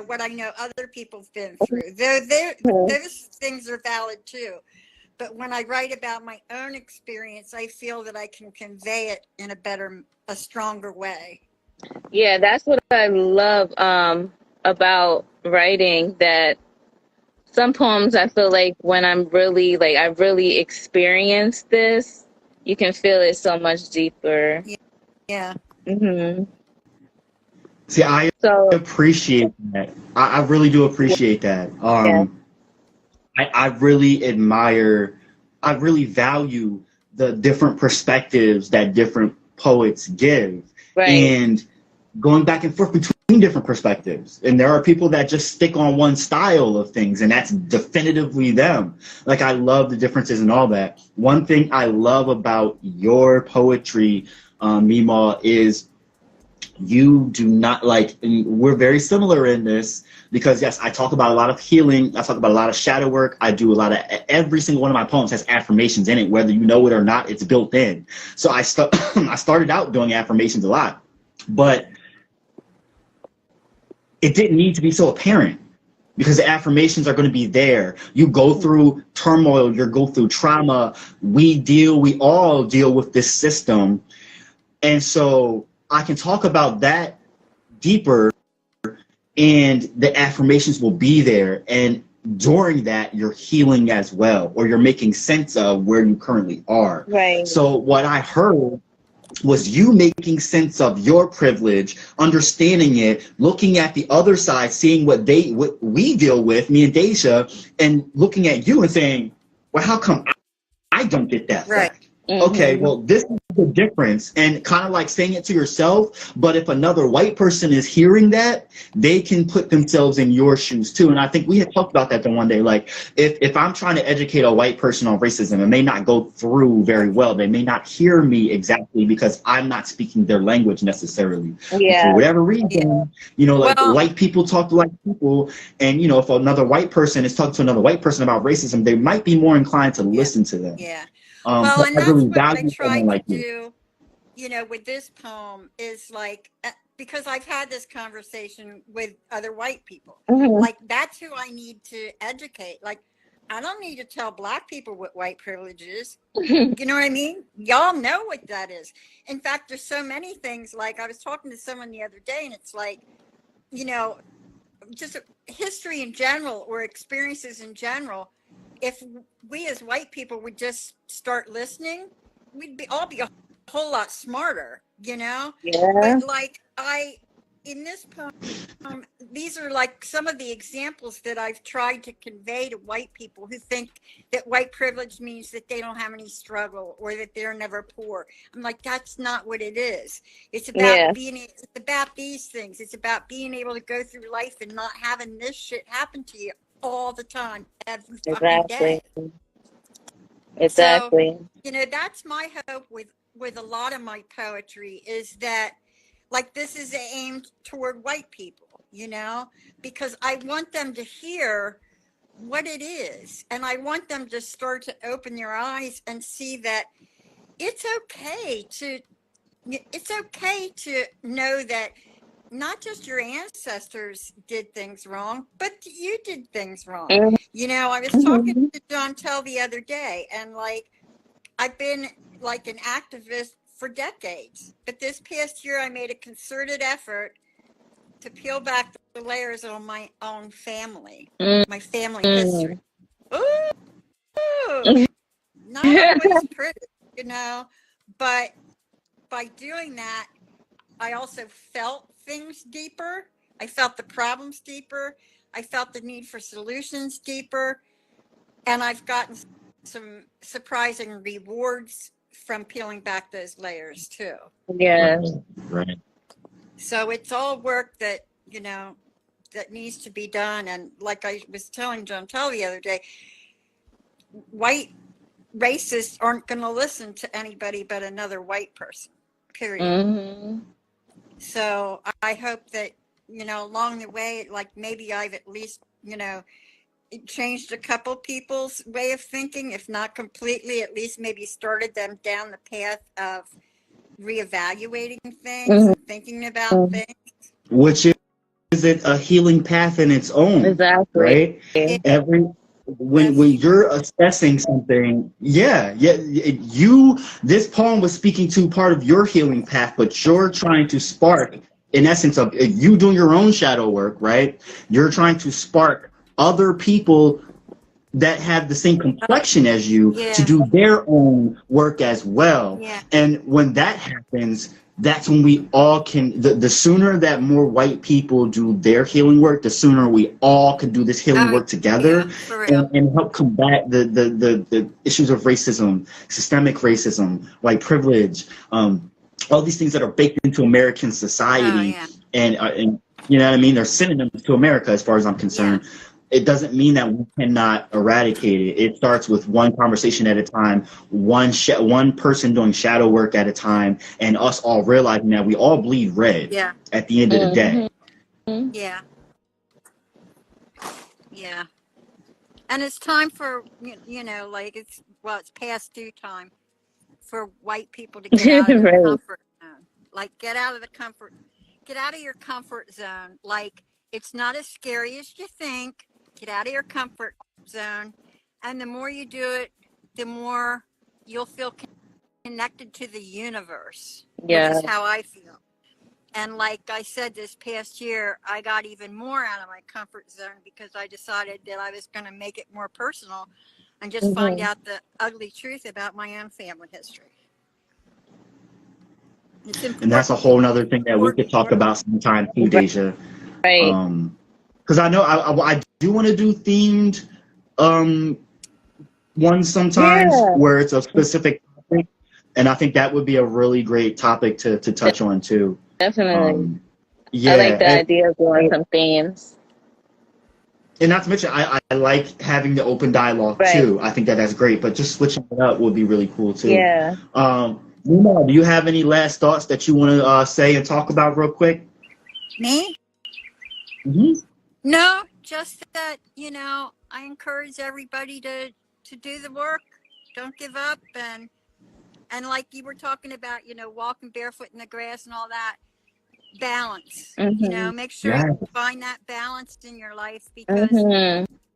Speaker 1: what I know other people have been through. Those things are valid too. But when I write about my own experience, I feel that I can convey it in a stronger way.
Speaker 4: Yeah, that's what I love about writing, that some poems I feel like when I'm really, I really experienced this, you can feel it so much deeper.
Speaker 1: Yeah.
Speaker 3: See, I appreciate that. I really do appreciate that. I really admire, I really value the different perspectives that different poets give.
Speaker 4: Right.
Speaker 3: And going back and forth between different perspectives. And there are people that just stick on one style of things, and that's definitively them. Like, I love the differences and all that. One thing I love about your poetry, Mima, is you do not, like, and we're very similar in this, because yes, I talk about a lot of healing, I talk about a lot of shadow work, I do a lot of, every single one of my poems has affirmations in it, whether you know it or not, it's built in. So I started out doing affirmations a lot, but it didn't need to be so apparent, because the affirmations are going to be there. You go through turmoil, you go through trauma, we all deal with this system. And so I can talk about that deeper, and the affirmations will be there. And during that, you're healing as well, or you're making sense of where you currently are.
Speaker 4: Right.
Speaker 3: So what I heard was you making sense of your privilege, understanding it, looking at the other side, seeing what we deal with, me and Deja, and looking at you and saying, well, how come I don't get that?
Speaker 1: Right.
Speaker 3: Okay, well, this is the difference, and kind of like saying it to yourself, but if another white person is hearing that, they can put themselves in your shoes too. And I think we had talked about that the one day, like, if I'm trying to educate a white person on racism, it may not go through very well. They may not hear me exactly because I'm not speaking their language necessarily.
Speaker 4: Yeah.
Speaker 3: For whatever reason, you know, like, white people talk to white people, and, you know, if another white person is talking to another white person about racism, they might be more inclined to listen to them.
Speaker 1: Yeah.
Speaker 3: Well,
Speaker 1: and that's what I tried
Speaker 3: someone like
Speaker 1: to
Speaker 3: you.
Speaker 1: do, you know, with this poem is like, because I've had this conversation with other white people. Like, that's who I need to educate. Like, I don't need to tell Black people what white privilege is. You know what I mean? Y'all know what that is. In fact, there's so many things. Like, I was talking to someone the other day, and it's like, you know, just history in general, or experiences in general. If we as white people would just start listening, we'd all be a whole lot smarter, you know?
Speaker 4: Yeah.
Speaker 1: But like, in this poem, these are like some of the examples that I've tried to convey to white people who think that white privilege means that they don't have any struggle, or that they're never poor. I'm like, that's not what it is. It's about it's about these things. It's about being able to go through life and not having this shit happen to you all the time, every fucking day.
Speaker 4: Exactly.
Speaker 1: So, you know, that's my hope with a lot of my poetry, is that, like, this is aimed toward white people, you know, because I want them to hear what it is, and I want them to start to open their eyes and see that it's okay to know that not just your ancestors did things wrong, but you did things wrong. You know, I was talking to John Tell the other day, and like, I've been like an activist for decades, but this past year I made a concerted effort to peel back the layers on my own family, my family history. Ooh, not always pretty, you know, but by doing that, I also felt things deeper. I felt the problems deeper. I felt the need for solutions deeper. And I've gotten some surprising rewards from peeling back those layers too.
Speaker 4: Yeah.
Speaker 3: Right.
Speaker 1: So it's all work that, you know, that needs to be done. And like I was telling John Tell the other day, white racists aren't going to listen to anybody but another white person, period. So I hope that, you know, along the way, like, maybe I've at least, you know, changed a couple people's way of thinking, if not completely, at least maybe started them down the path of reevaluating things and thinking about things.
Speaker 3: Which is it a healing path in its own?
Speaker 4: Exactly.
Speaker 3: Right? When you're assessing something, this poem was speaking to part of your healing path, but you're trying to spark, in essence, of you doing your own shadow work, right? You're trying to spark other people that have the same complexion as you to do their own work as well. And when that happens, that's when we all can, the sooner that more white people do their healing work, the sooner we all can do this healing work together and help combat the issues of racism, systemic racism, white privilege, all these things that are baked into American society,
Speaker 1: Oh, yeah.
Speaker 3: and you know what I mean? They're synonyms to America as far as I'm concerned.
Speaker 1: Yeah.
Speaker 3: It doesn't mean that we cannot eradicate it. It starts with one conversation at a time, one person doing shadow work at a time, and us all realizing that we all bleed red
Speaker 1: Yeah.
Speaker 3: at the end of the day.
Speaker 1: Yeah. Yeah. And it's time for, you know, like it's past due time for white people to get out of their
Speaker 4: Right.
Speaker 1: comfort zone. Like get out of your comfort zone. Like it's not as scary as you think. Get out of your comfort zone. And the more you do it, the more you'll feel connected to the universe,
Speaker 4: Yeah.
Speaker 1: which is how I feel. And like I said, this past year, I got even more out of my comfort zone because I decided that I was going to make it more personal and just find out the ugly truth about my own family history. It's important.
Speaker 3: And that's a whole nother thing that we could talk about sometime too, Deja.
Speaker 4: Right.
Speaker 3: Because I know I do want to do themed ones sometimes where it's a specific topic, and I think that would be a really great topic to touch on too.
Speaker 4: Definitely.
Speaker 3: Yeah,
Speaker 4: I like the idea of doing some themes.
Speaker 3: And not to mention, I like having the open dialogue too. I think that's great, but just switching it up would be really cool too.
Speaker 4: Yeah.
Speaker 3: Luna, do you have any last thoughts that you want to say and talk about real quick?
Speaker 1: Me?
Speaker 3: Mm-hmm.
Speaker 1: No, just that, you know, I encourage everybody to do the work. Don't give up. And like you were talking about, you know, walking barefoot in the grass and all that, balance. You know, make sure you find that balance in your life because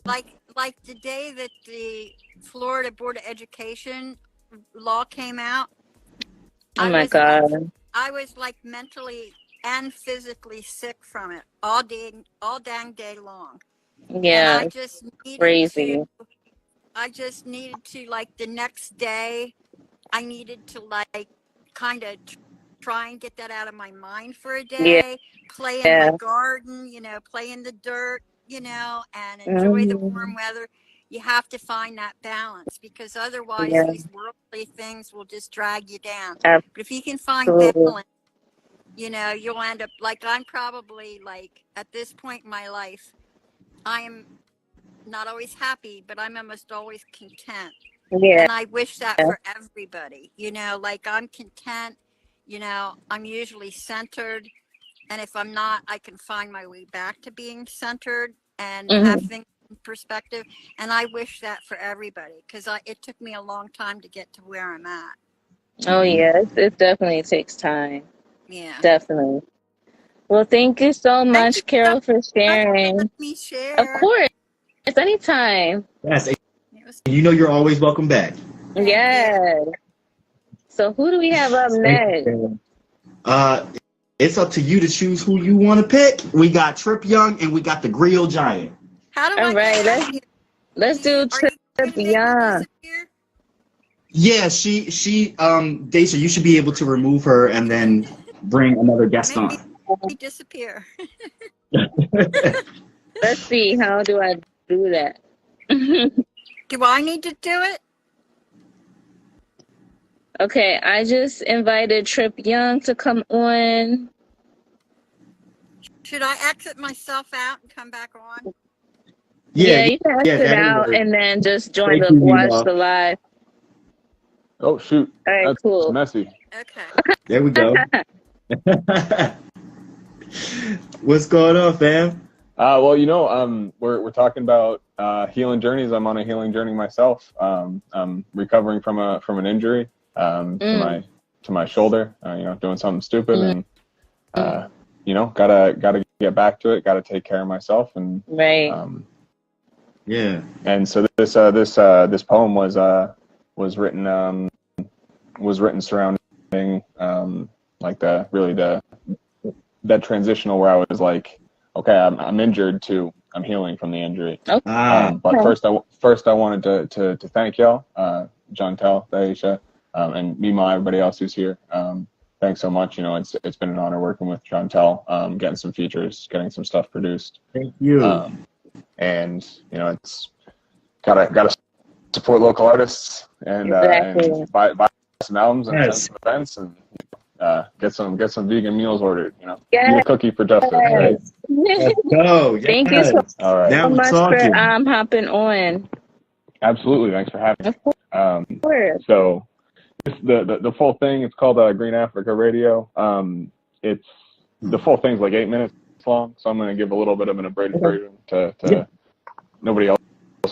Speaker 1: like the day that the Florida Board of Education law came out,
Speaker 4: oh my God.
Speaker 1: I was like mentally and physically sick from it all dang day long.
Speaker 4: Yeah.
Speaker 1: And I just needed
Speaker 4: crazy.
Speaker 1: I just needed to, like, the next day, I needed to, like, kind of try and get that out of my mind for a day, play in my garden, you know, play in the dirt, you know, and enjoy the warm weather. You have to find that balance because otherwise these worldly things will just drag you down. But if you can find balance, you know, you'll end up, like, I'm probably, like, at this point in my life, I am not always happy, but I'm almost always content.
Speaker 4: Yeah.
Speaker 1: And I wish that for everybody, you know, like I'm content, you know, I'm usually centered. And if I'm not, I can find my way back to being centered and have things in perspective. And I wish that for everybody because it took me a long time to get to where I'm at.
Speaker 4: Oh, yeah. It definitely takes time.
Speaker 1: Yeah.
Speaker 4: Definitely. Well, thank you so much, Carol, for sharing.
Speaker 1: Let me share.
Speaker 4: Of course. It's anytime.
Speaker 3: Yes. You know you're always welcome back.
Speaker 4: Yes. So who do we have up next?
Speaker 3: It's up to you to choose who you want to pick. We got Trip Young and we got the Grill Giant.
Speaker 1: How do
Speaker 4: All right, let's do Trip Young.
Speaker 3: Yeah, she Deja, you should be able to remove her and then bring another guest on.
Speaker 1: Maybe disappear.
Speaker 4: Let's see, how do I do that?
Speaker 1: Do I need to do it?
Speaker 4: Okay, I just invited Trip Young to come on.
Speaker 1: Should I exit myself out and come back on?
Speaker 4: Yeah, you can exit out and then just join watch the live.
Speaker 2: Oh shoot!
Speaker 4: All right,
Speaker 2: that's
Speaker 4: cool.
Speaker 2: Messy.
Speaker 1: Okay.
Speaker 3: There we go. What's going on, fam?
Speaker 2: Well, you know, we're talking about healing journeys. I'm on a healing journey myself. I'm recovering from an injury to my shoulder. You know, doing something stupid, and you know, gotta get back to it. Gotta take care of myself, and
Speaker 3: yeah.
Speaker 2: And so this poem was written surrounding like that transitional where I was like, okay, I'm injured too. I'm healing from the injury. But first I wanted to thank y'all, Jontel, Daisha, and Mima, everybody else who's here. Thanks so much. You know, it's been an honor working with Jontel, getting some features, getting some stuff produced.
Speaker 3: Thank you.
Speaker 2: And you know, it's gotta support local artists and buy some albums and attend some events, and get some vegan meals ordered. You know,
Speaker 4: Yes.
Speaker 2: eat a cookie for justice. Right?
Speaker 3: Let's go. Yes.
Speaker 4: Thank you so
Speaker 2: All right.
Speaker 3: Now we're
Speaker 4: much
Speaker 3: talking.
Speaker 4: for hopping on.
Speaker 2: Absolutely. Thanks for having me.
Speaker 4: Of course.
Speaker 2: So the full thing, it's called Green Africa Radio. It's the full thing's like 8 minutes long, so I'm going to give a little bit of an abridged version to nobody else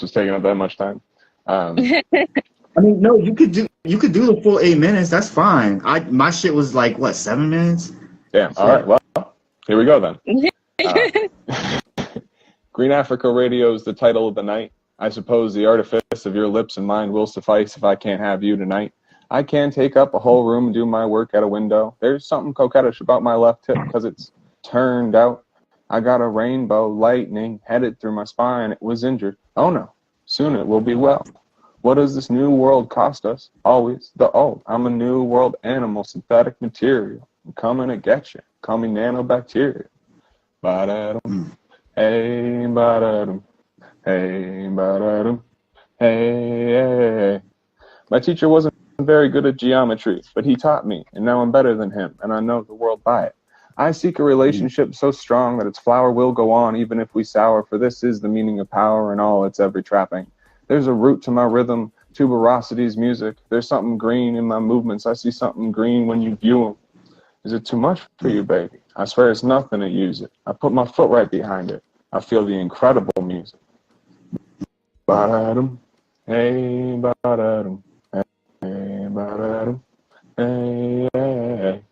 Speaker 2: is taking up that much time.
Speaker 3: I mean, no, you could do the full 8 minutes. That's fine. My shit was like what, 7 minutes?
Speaker 2: Damn. All right. Well, here we go then. Green Africa Radio is the title of the night. I suppose the artifice of your lips and mine will suffice if I can't have you tonight. I can take up a whole room and do my work at a window. There's something coquettish about my left hip because it's turned out. I got a rainbow lightning headed through my spine. It was injured. Oh no, soon it will be well. What does this new world cost us? Always the old. I'm a new world animal, synthetic material. I'm coming to get you. Call me nanobacteria. Ba-da-dum. Hey, ba-da-dum. Hey, ba-da-dum. Hey, hey. My teacher wasn't very good at geometry, but he taught me, and now I'm better than him, and I know the world by it. I seek a relationship so strong that its flower will go on even if we sour, for this is the meaning of power and all its every trapping. There's a root to my rhythm, tuberosity's music. There's something green in my movements. I see something green when you view them. Is it too much for you, baby? I swear it's nothing to use it. I put my foot right behind it. I feel the incredible music. Ba-da-dum, hey, ba-da-dum, hey, ba-da-dum, hey, hey.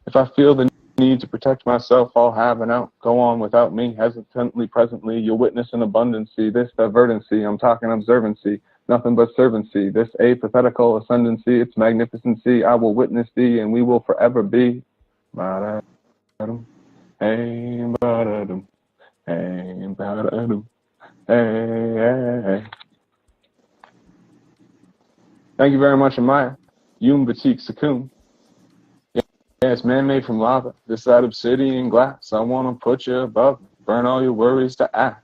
Speaker 2: If I feel the need to protect myself, I'll have an out. Go on without me, hesitantly, presently. You'll witness an abundancy, this divergency. I'm talking observancy, nothing but servancy. This apathetical ascendancy, its magnificency. I will witness thee, and we will forever be. Ba-da-dum, hey, ba-da-dum, hey, ba-da-dum. Hey, hey, hey. Thank you very much, Amaya. Yum Batik Sakum. Yeah, it's man-made from lava. This side obsidian glass. I want to put you above me. Burn all your worries to ash.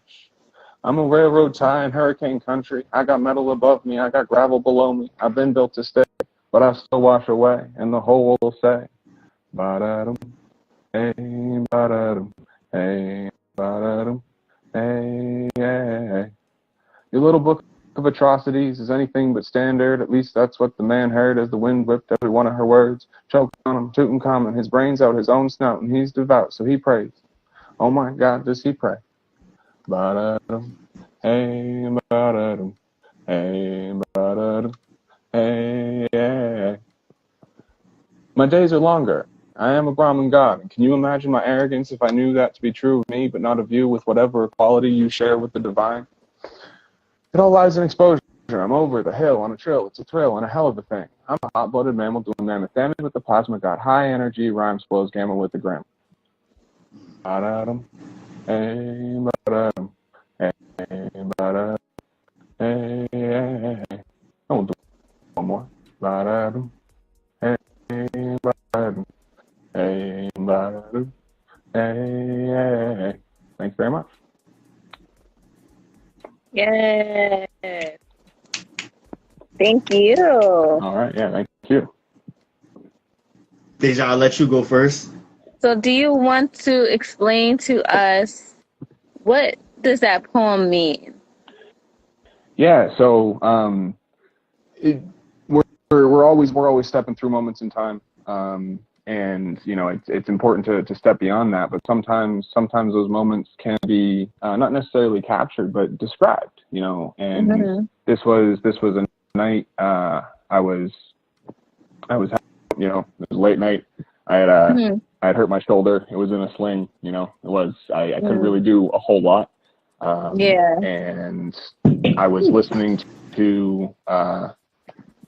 Speaker 2: I'm a railroad tie in hurricane country. I got metal above me. I got gravel below me. I've been built to stay, but I still wash away, and the whole will say, ba-da-dum, hey, ba-da-dum, hey, ba-da-dum. Hey, hey, your little book of atrocities is anything but standard. At least that's what the man heard as the wind whipped every one of her words. Choked on him, Tutankhamun, his brains out his own snout, and he's devout, so he prays. Oh my God, does he pray? Ba-da-dum, hey, ba-da-dum, hey, ba-da-dum, hey, hey. My days are longer. I am a Brahmin god, and can you imagine my arrogance if I knew that to be true of me, but not of you, with whatever equality you share with the divine? It all lies in exposure. I'm over the hill on a trill. It's a thrill and a hell of a thing. I'm a hot-blooded mammal doing mammoth damage with the plasma god. High energy, rhymes flows, gamma with the grammar. Ba-da-dum, hey, ba-da-dum, hey, ba-da-dum, hey, hey, hey. I won't do one more. Ba-da-dum, hey, ba-da-dum. Hey, hey. Thanks very much.
Speaker 4: Yes. Thank you.
Speaker 2: All right. Yeah, thank you.
Speaker 3: Deja, I'll let you go first.
Speaker 4: So do you want to explain to us what does that poem mean?
Speaker 2: Yeah, so we're always stepping through moments in time. And you know, it's important to step beyond that, but sometimes those moments can be not necessarily captured but described, you know. And this was a night I was you know, it was late night. I had hurt my shoulder. It was in a sling, you know. I couldn't really do a whole lot. And I was listening to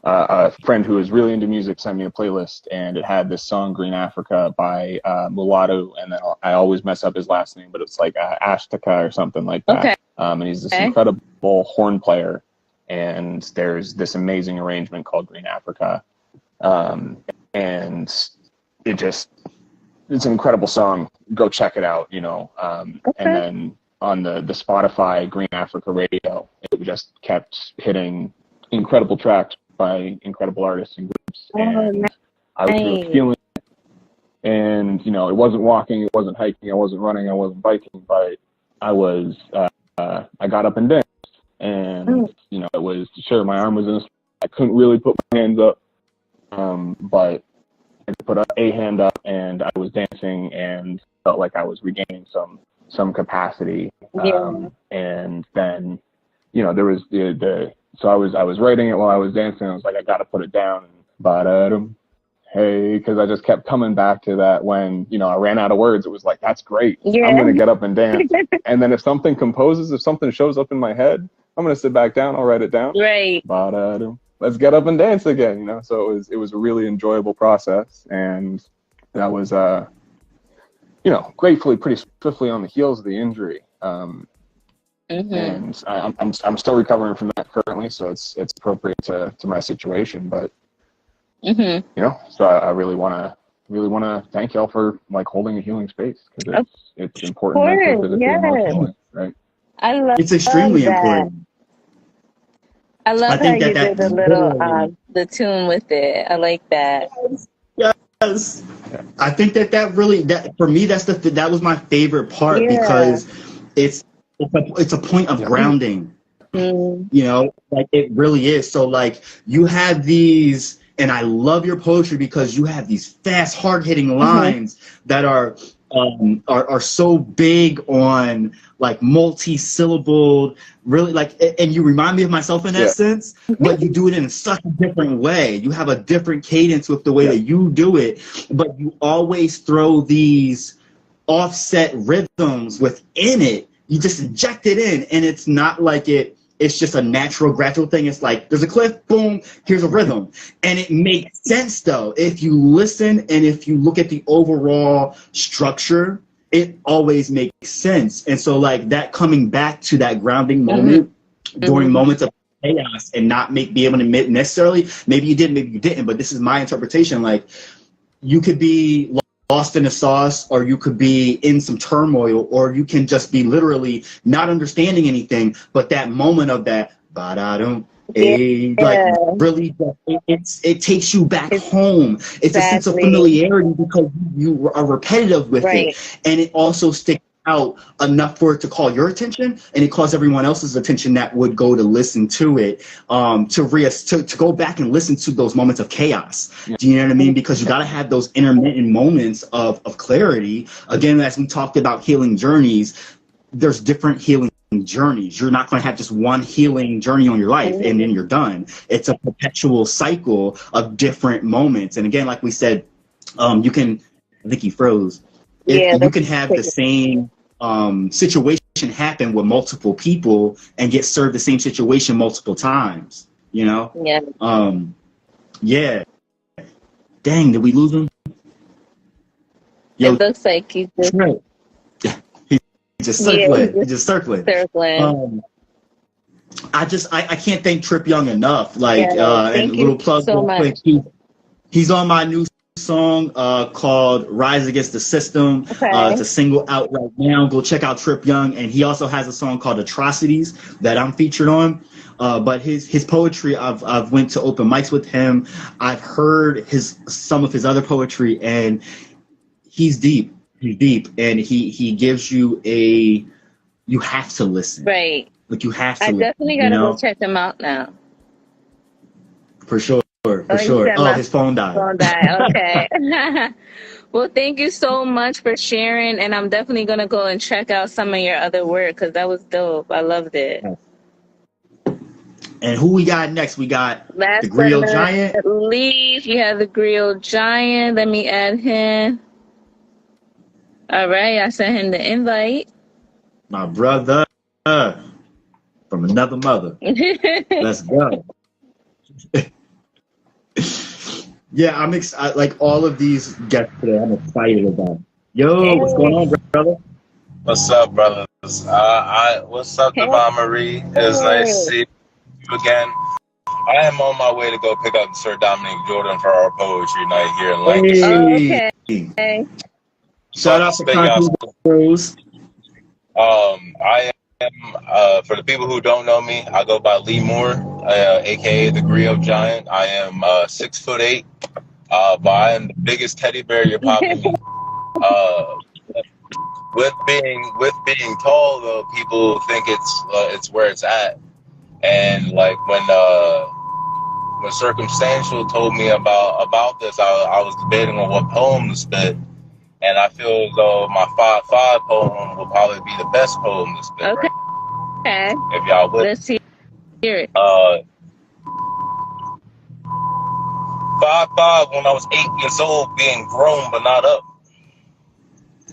Speaker 2: a friend who was really into music sent me a playlist, and it had this song Green Africa by Mulatto, and then I always mess up his last name, but it's like Ashtika or something like that. Okay. And he's this incredible horn player, and there's this amazing arrangement called Green Africa, and it's an incredible song. Go check it out, you know. And then on the Spotify Green Africa Radio, it just kept hitting incredible tracks by incredible artists and groups, and I was really feeling it. And, you know, it wasn't walking, it wasn't hiking, I wasn't running, I wasn't biking, but I was, I got up and danced. And, you know, it was, sure, my arm was in a, I couldn't really put my hands up, but I put a hand up and I was dancing and felt like I was regaining some capacity. And then, you know, there was so I was writing it while I was dancing. I was like, I got to put it down. And hey, because I just kept coming back to that when, you know, I ran out of words. It was like, that's great. I'm going to get up and dance. And then if something composes, if something shows up in my head, I'm going to sit back down. I'll write it down.
Speaker 4: Right.
Speaker 2: Let's get up and dance again, you know? So it was a really enjoyable process. And that was, you know, gratefully pretty swiftly on the heels of the injury. And I'm still recovering from that currently. So it's appropriate to my situation, but you know, so I really want to thank y'all for like holding a healing space, because it's important mentally, physically, emotionally, right?
Speaker 4: I love
Speaker 3: it's extremely
Speaker 4: that.
Speaker 3: important.
Speaker 4: I love how you did the little the tune with it. I like that.
Speaker 3: Yes, I think that really for me that was my favorite part, because it's a point of grounding. You know, like it really is. So like you have these. And I love your poetry because you have these fast, hard-hitting lines that are so big on like multi-syllabled, really like, and you remind me of myself in that sense, but you do it in such a different way. You have a different cadence with the way that you do it, but you always throw these offset rhythms within it. You just inject it in, and it's not like it's just a natural, gradual thing. It's like, there's a cliff, boom, here's a rhythm. And it makes sense, though. If you listen and if you look at the overall structure, it always makes sense. And so, like, that coming back to that grounding moment during moments of chaos and not be able to admit necessarily, maybe you did, maybe you didn't, but this is my interpretation. Like, you could be lost in the sauce, or you could be in some turmoil, or you can just be literally not understanding anything, but that moment of that like really it takes you back home. It's a sense of familiarity because you are repetitive with it, and it also sticks out enough for it to call your attention, and it calls everyone else's attention that would go to listen to it, to go back and listen to those moments of chaos. Do you know what I mean? Because you got to have those intermittent moments of clarity. Again, as we talked about healing journeys, there's different healing journeys. You're not going to have just one healing journey on your life and then you're done. It's a perpetual cycle of different moments. And again, like we said, you can, I think he froze. You can have the same situation happen with multiple people and get served the same situation multiple times, you know? Dang, did we lose him?
Speaker 4: Yo, it looks like he's
Speaker 3: just circling. He's just circling. I can't thank Trip Young enough. Like, and a little plug real quick. He's on my new song called Rise Against the System. It's a single out right now. Go check out Trip Young. And he also has a song called Atrocities that I'm featured on. But his poetry, I've went to open mics with him. I've heard some of his other poetry, and he's deep. He's deep, and he gives you you have to listen. Right. Like you have to.
Speaker 4: I definitely gotta go check him out now.
Speaker 3: For sure. For sure. Oh, his phone died.
Speaker 4: Okay. Well, thank you so much for sharing, and I'm definitely gonna go and check out some of your other work because that was dope. I loved it.
Speaker 3: And who we got next? We got the Griot Giant.
Speaker 4: Leave. You have the Griot Giant. Let me add him. All right, I sent him the invite.
Speaker 3: My brother from another mother. Let's go. Yeah, I'm excited. Like all of these guests today, I'm excited about. Yo, what's going on, brother?
Speaker 5: What's up, brothers? What's up, Divine Marie? It's nice to see you again. I am on my way to go pick up Sir Dominic Jordan for our poetry night here in Lancaster.
Speaker 4: Okay.
Speaker 3: Shout out to Concrete Bros.
Speaker 5: I am, for the people who don't know me, I go by Lee Moore, aka the Griot Giant. I am 6'8", but I am the biggest teddy bear you're probably meet. With being tall though, people think it's where it's at. And like when Circumstantial told me about this, I was debating on what poem to spit, and I feel as though my 5-5 poem will probably be the best poem to spit.
Speaker 4: Okay.
Speaker 5: Right? If y'all would.
Speaker 4: Let's hear it.
Speaker 5: 5-5 when I was 8 years old, being grown but not up.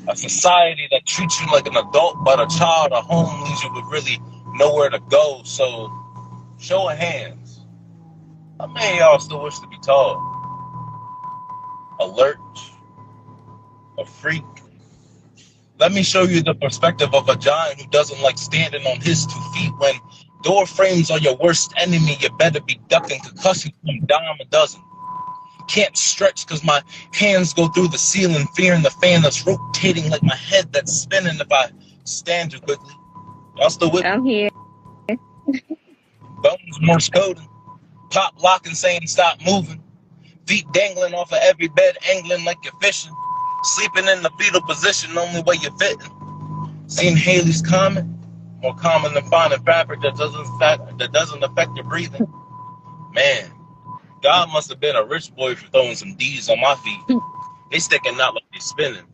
Speaker 5: A society that treats you like an adult but a child, a home leaves you with really nowhere to go. So, show of hands. How many of y'all still wish to be tall? Alert? A freak? Let me show you the perspective of a giant who doesn't like standing on his 2 feet. When door frames are your worst enemy, you better be ducking, cause you from dime a dozen. Can't stretch cause my hands go through the ceiling, fearing the fan that's rotating like my head that's spinning if I stand too quickly. Y'all still with me?
Speaker 4: I'm here.
Speaker 5: Bones Morse coding. Pop locking saying stop moving. Feet dangling off of every bed, angling like you're fishing. Sleeping in the fetal position, only way you're fitting. Seeing Haley's Comet, more common than finding fabric that doesn't affect your breathing. Man, God must have been a rich boy for throwing some D's on my feet. They sticking out like they spinning.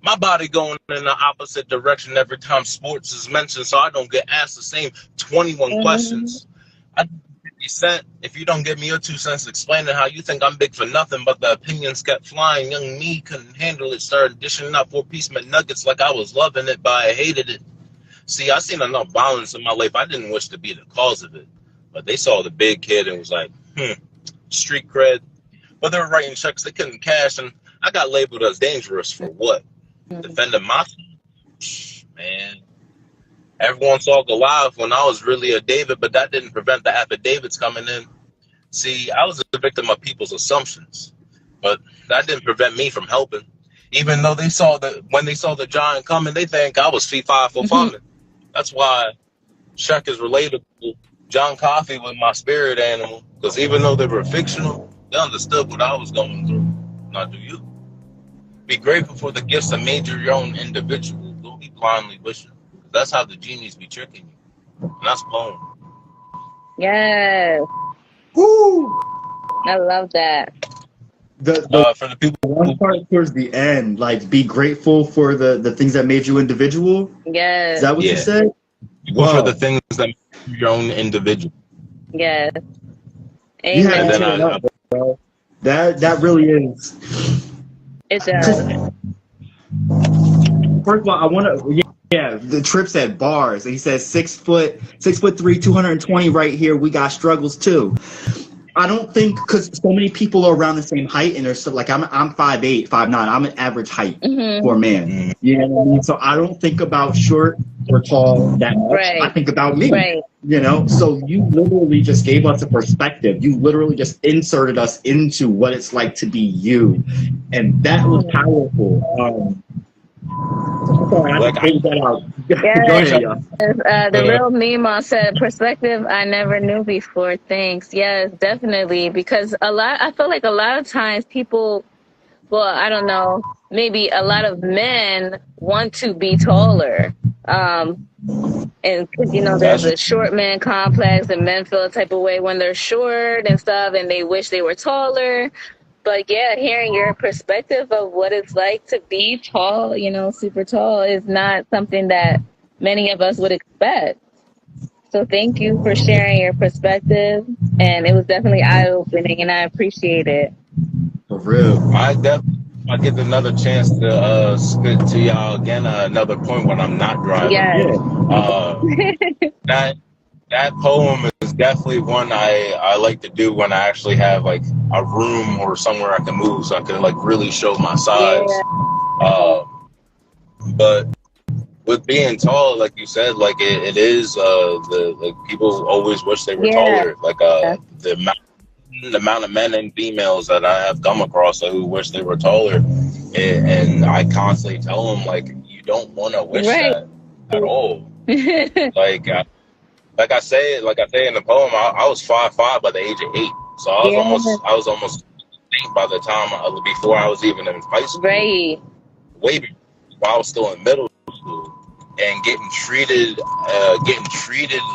Speaker 5: My body going in the opposite direction every time sports is mentioned, so I don't get asked the same 21 questions. I 50 Cent, if you don't give me your 2 cents explaining how you think I'm big for nothing, but the opinions kept flying. Young me couldn't handle it, started dishing out 4-piece McNuggets like I was loving it, but I hated it. See, I seen enough violence in my life. I didn't wish to be the cause of it, but they saw the big kid and was like, street cred. But they were writing checks they couldn't cash, and I got labeled as dangerous for what? Defending myself? Man. Everyone saw Goliath when I was really a David, but that didn't prevent the affidavits coming in. See, I was a victim of people's assumptions, but that didn't prevent me from helping. Even though when they saw the giant coming, they think I was fee fi for fun. That's why Shaq is relatable. John Coffey was my spirit animal, because even though they were fictional, they understood what I was going through. Now do you? Be grateful for the gifts that made you your own individual. Don't be blindly wishing. That's how the genies be tricking you. And that's poem.
Speaker 4: Yes.
Speaker 3: Woo!
Speaker 4: I love that.
Speaker 5: For the people
Speaker 3: one part towards the end, like be grateful for the things that made you individual.
Speaker 4: Yes.
Speaker 3: Is that what you said?
Speaker 5: For the things that make you your own individual.
Speaker 4: Yes.
Speaker 3: You
Speaker 4: Amen.
Speaker 3: had to turn it up, bro. That really is.
Speaker 4: It does.
Speaker 3: First of all, I want to. Yeah, the Trips at bars. He says 6'3", 220 right here. We got struggles too. I don't think because so many people are around the same height, and there's so, like I'm 5'8", 5'9". I'm an average height for a man. You know what I mean? So I don't think about short or tall that much.
Speaker 4: Right.
Speaker 3: I think about me.
Speaker 4: Right.
Speaker 3: You know, so you literally just gave us a perspective. You literally just inserted us into what it's like to be you, and that was powerful. Sorry, I
Speaker 5: Like,
Speaker 3: pulled that out.
Speaker 4: Yes.
Speaker 3: Go ahead, y'all.
Speaker 4: The real meme said, perspective I never knew before. Thanks. Yes, definitely. Because I feel like a lot of times people, well, I don't know, maybe a lot of men want to be taller. And, you know, there's a short man complex, and men feel a type of way when they're short and stuff, and they wish they were taller. But yeah, hearing your perspective of what it's like to be tall, you know, super tall, is not something that many of us would expect. So thank you for sharing your perspective. And it was definitely eye-opening, and I appreciate it.
Speaker 3: For real.
Speaker 5: I'll get another chance to spit to y'all again another point when I'm not driving.
Speaker 4: Yes.
Speaker 5: That poem is definitely one I like to do when I actually have like a room or somewhere I can move, so I can like really show my size. Yeah. But with being tall, like you said, like it is the people always wish they were taller. Like the amount of men and females that I have come across who wish they were taller, and I constantly tell them like you don't want to wish that at all. Like I say in the poem, I was 5'5" by the age of 8, so I was almost 8 by the time before I was even in high school.
Speaker 4: Right.
Speaker 5: way before, while I was still in middle school, and getting treated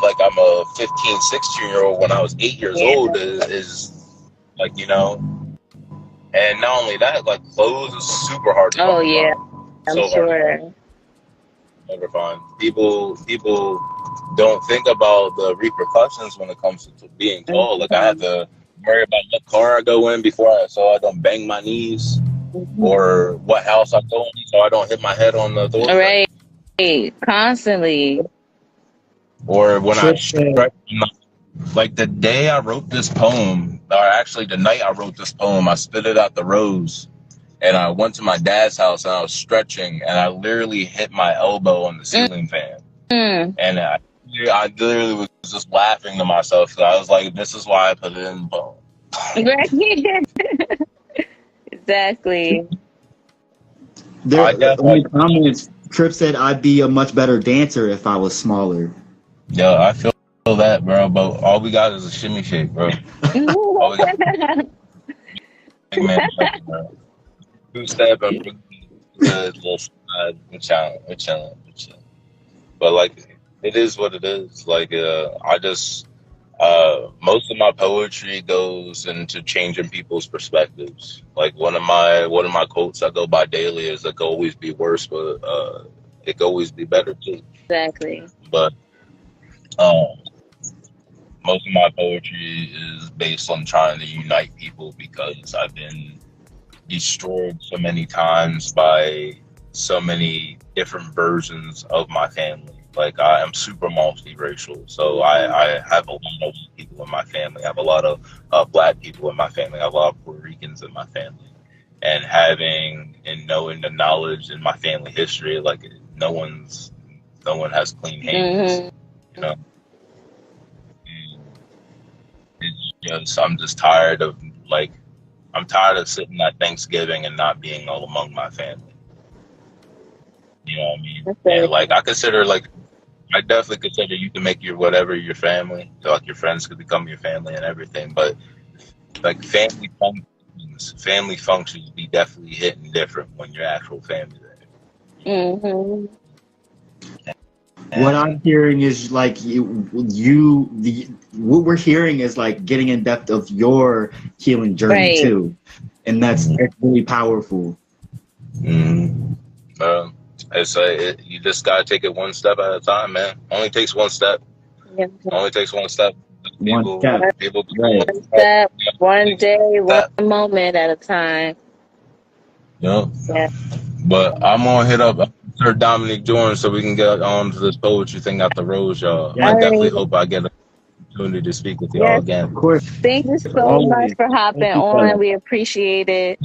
Speaker 5: like I'm a 15, 16-year-old when I was 8 years old is like, you know. And not only that, like clothes is super hard to
Speaker 4: Oh yeah,
Speaker 5: find.
Speaker 4: I'm sure.
Speaker 5: Never find. People don't think about the repercussions when it comes to being tall. Like I had to worry about what car I go in so I don't bang my knees, or what house I go in so I don't hit my head on the door.
Speaker 4: Right, constantly.
Speaker 5: Or when I stretch, like the day I wrote this poem, or actually the night I wrote this poem, I spit it out the rose. And I went to my dad's house and I was stretching and I literally hit my elbow on the ceiling fan. And I literally was just laughing to myself. So I was like, this is why I put it in the poem.
Speaker 4: Exactly.
Speaker 3: Only comments, Trip said I'd be a much better dancer if I was smaller.
Speaker 5: Yo, I feel that, bro. But all we got is a shimmy shake, bro. All we got big man shake, bro. 2-step and good little slide. We're chilling. But like, it is what it is. Like, I just most of my poetry goes into changing people's perspectives. Like one of my quotes I go by daily is, "It could always be worse, but it could always be better too."
Speaker 4: Exactly.
Speaker 5: But most of my poetry is based on trying to unite people because I've been destroyed so many times by so many different versions of my family. Like I am super multiracial, so I have a lot of people in my family. I have a lot of black people in my family. I have a lot of Puerto Ricans in my family, and having and knowing the knowledge in my family history, like no one has clean hands, you know. It's just I'm just tired of sitting at Thanksgiving and not being all among my family. You know what I mean? And like I definitely consider you can make your family. So like your friends could become your family and everything. But like family functions be definitely hitting different when your actual family there.
Speaker 3: What I'm hearing is like what we're hearing is like getting in depth of your healing journey too, and that's really powerful.
Speaker 5: You just gotta take it one step at a time, man. Only takes one step. Only takes one step. One
Speaker 4: step, one day, one moment at a time.
Speaker 5: Yeah. But I'm gonna hit up Sir Dominic Jordan so we can get on to this poetry thing out the rose, y'all. I definitely hope I get an opportunity to speak with y'all again.
Speaker 3: Of course.
Speaker 4: Thank you so much for hopping on. We appreciate it.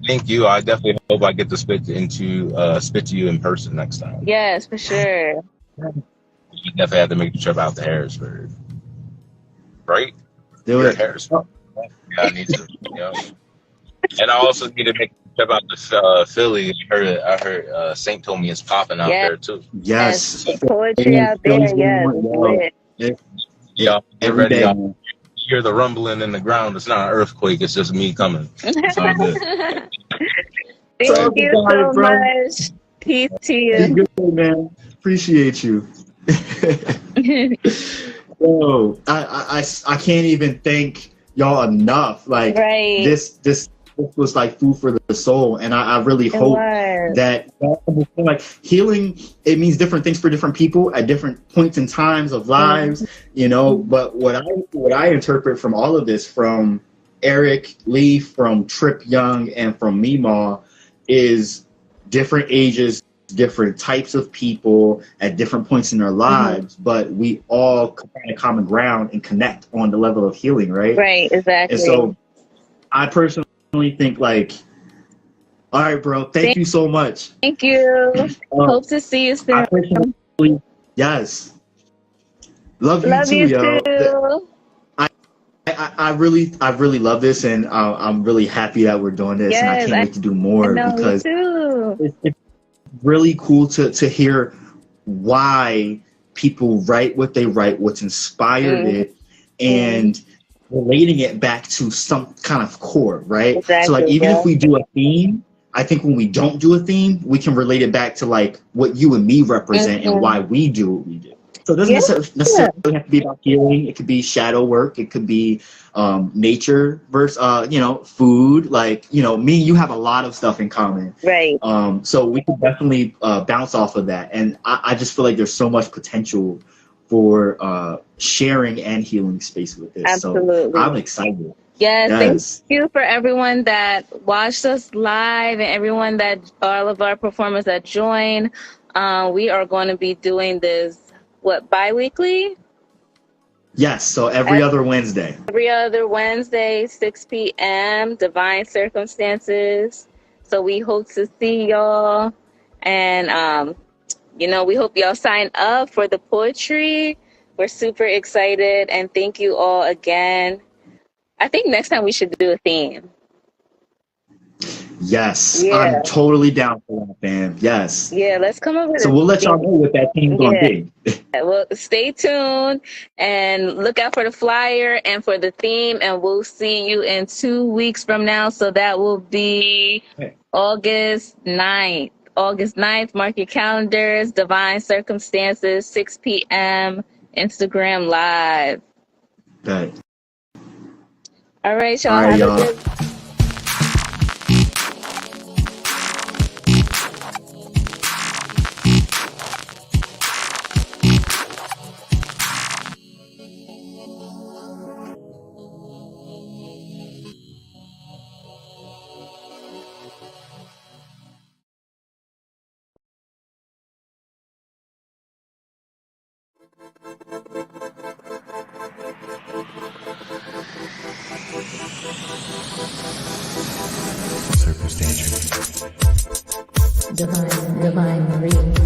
Speaker 5: Thank you. I definitely hope I get to spit to you in person next time.
Speaker 4: Yes, for sure.
Speaker 5: You definitely have to make the trip out to Harrisburg. Right?
Speaker 3: Do it.
Speaker 5: Harrisburg. Yeah, I need to. And I also need to make the trip out to Philly. I heard Saint told me it's popping out there too.
Speaker 3: Yes.
Speaker 4: Poetry out there,
Speaker 5: Yeah, get ready. You hear the rumbling in the ground. It's not an earthquake. It's just me coming. It's all good.
Speaker 4: Thank you so much. Peace to you.
Speaker 3: Be good, man. Appreciate you. Oh, I can't even thank y'all enough. Like this was like food for the soul, and I really hope that like healing, it means different things for different people at different points in times of lives, you know. But what I interpret from all of this, from Eric Lee, from Trip Young, and from Meemaw, is different ages, different types of people at different points in their lives, but we all find a common ground and connect on the level of healing, right?
Speaker 4: Right, exactly.
Speaker 3: And so I personally think like, all right, bro, thank you so much.
Speaker 4: Thank you. Hope to see you soon.
Speaker 3: Yes. Love you too, yo.
Speaker 4: Too.
Speaker 3: I really love this, and I'm really happy that we're doing this, and I can't wait to do more because it's really cool to hear why people write what they write, what's inspired it, and relating it back to some kind of core, right?
Speaker 4: Exactly,
Speaker 3: so like even if we do a theme, I think when we don't do a theme, we can relate it back to like what you and me represent and why we do what we do. So it doesn't necessarily have to be about healing. It could be shadow work. It could be nature versus, food. Like, me and you have a lot of stuff in common.
Speaker 4: Right.
Speaker 3: So we can definitely bounce off of that. And I just feel like there's so much potential for sharing and healing space with this.
Speaker 4: Absolutely.
Speaker 3: So I'm excited.
Speaker 4: Yes, thank you for everyone that watched us live and everyone all of our performers that join. We are going to be doing this, bi-weekly?
Speaker 3: Yes, so every other Wednesday.
Speaker 4: Every other Wednesday, 6 p.m., Divine Circumstances. So we hope to see y'all. And, we hope y'all sign up for the poetry. We're super excited. And thank you all again. I think next time we should do a theme.
Speaker 3: Yes, I'm totally down for that, fam. Yes.
Speaker 4: Yeah, let's come up with
Speaker 3: So we'll let y'all know what that theme's going to be.
Speaker 4: Well, stay tuned and look out for the flyer and for the theme, and we'll see you in 2 weeks from now. So that will be August 9th. August 9th, mark your calendars. Divine Circumstances, 6 p.m. Instagram Live.
Speaker 3: Good.
Speaker 4: All right, y'all. Have a good
Speaker 6: Divine Marie.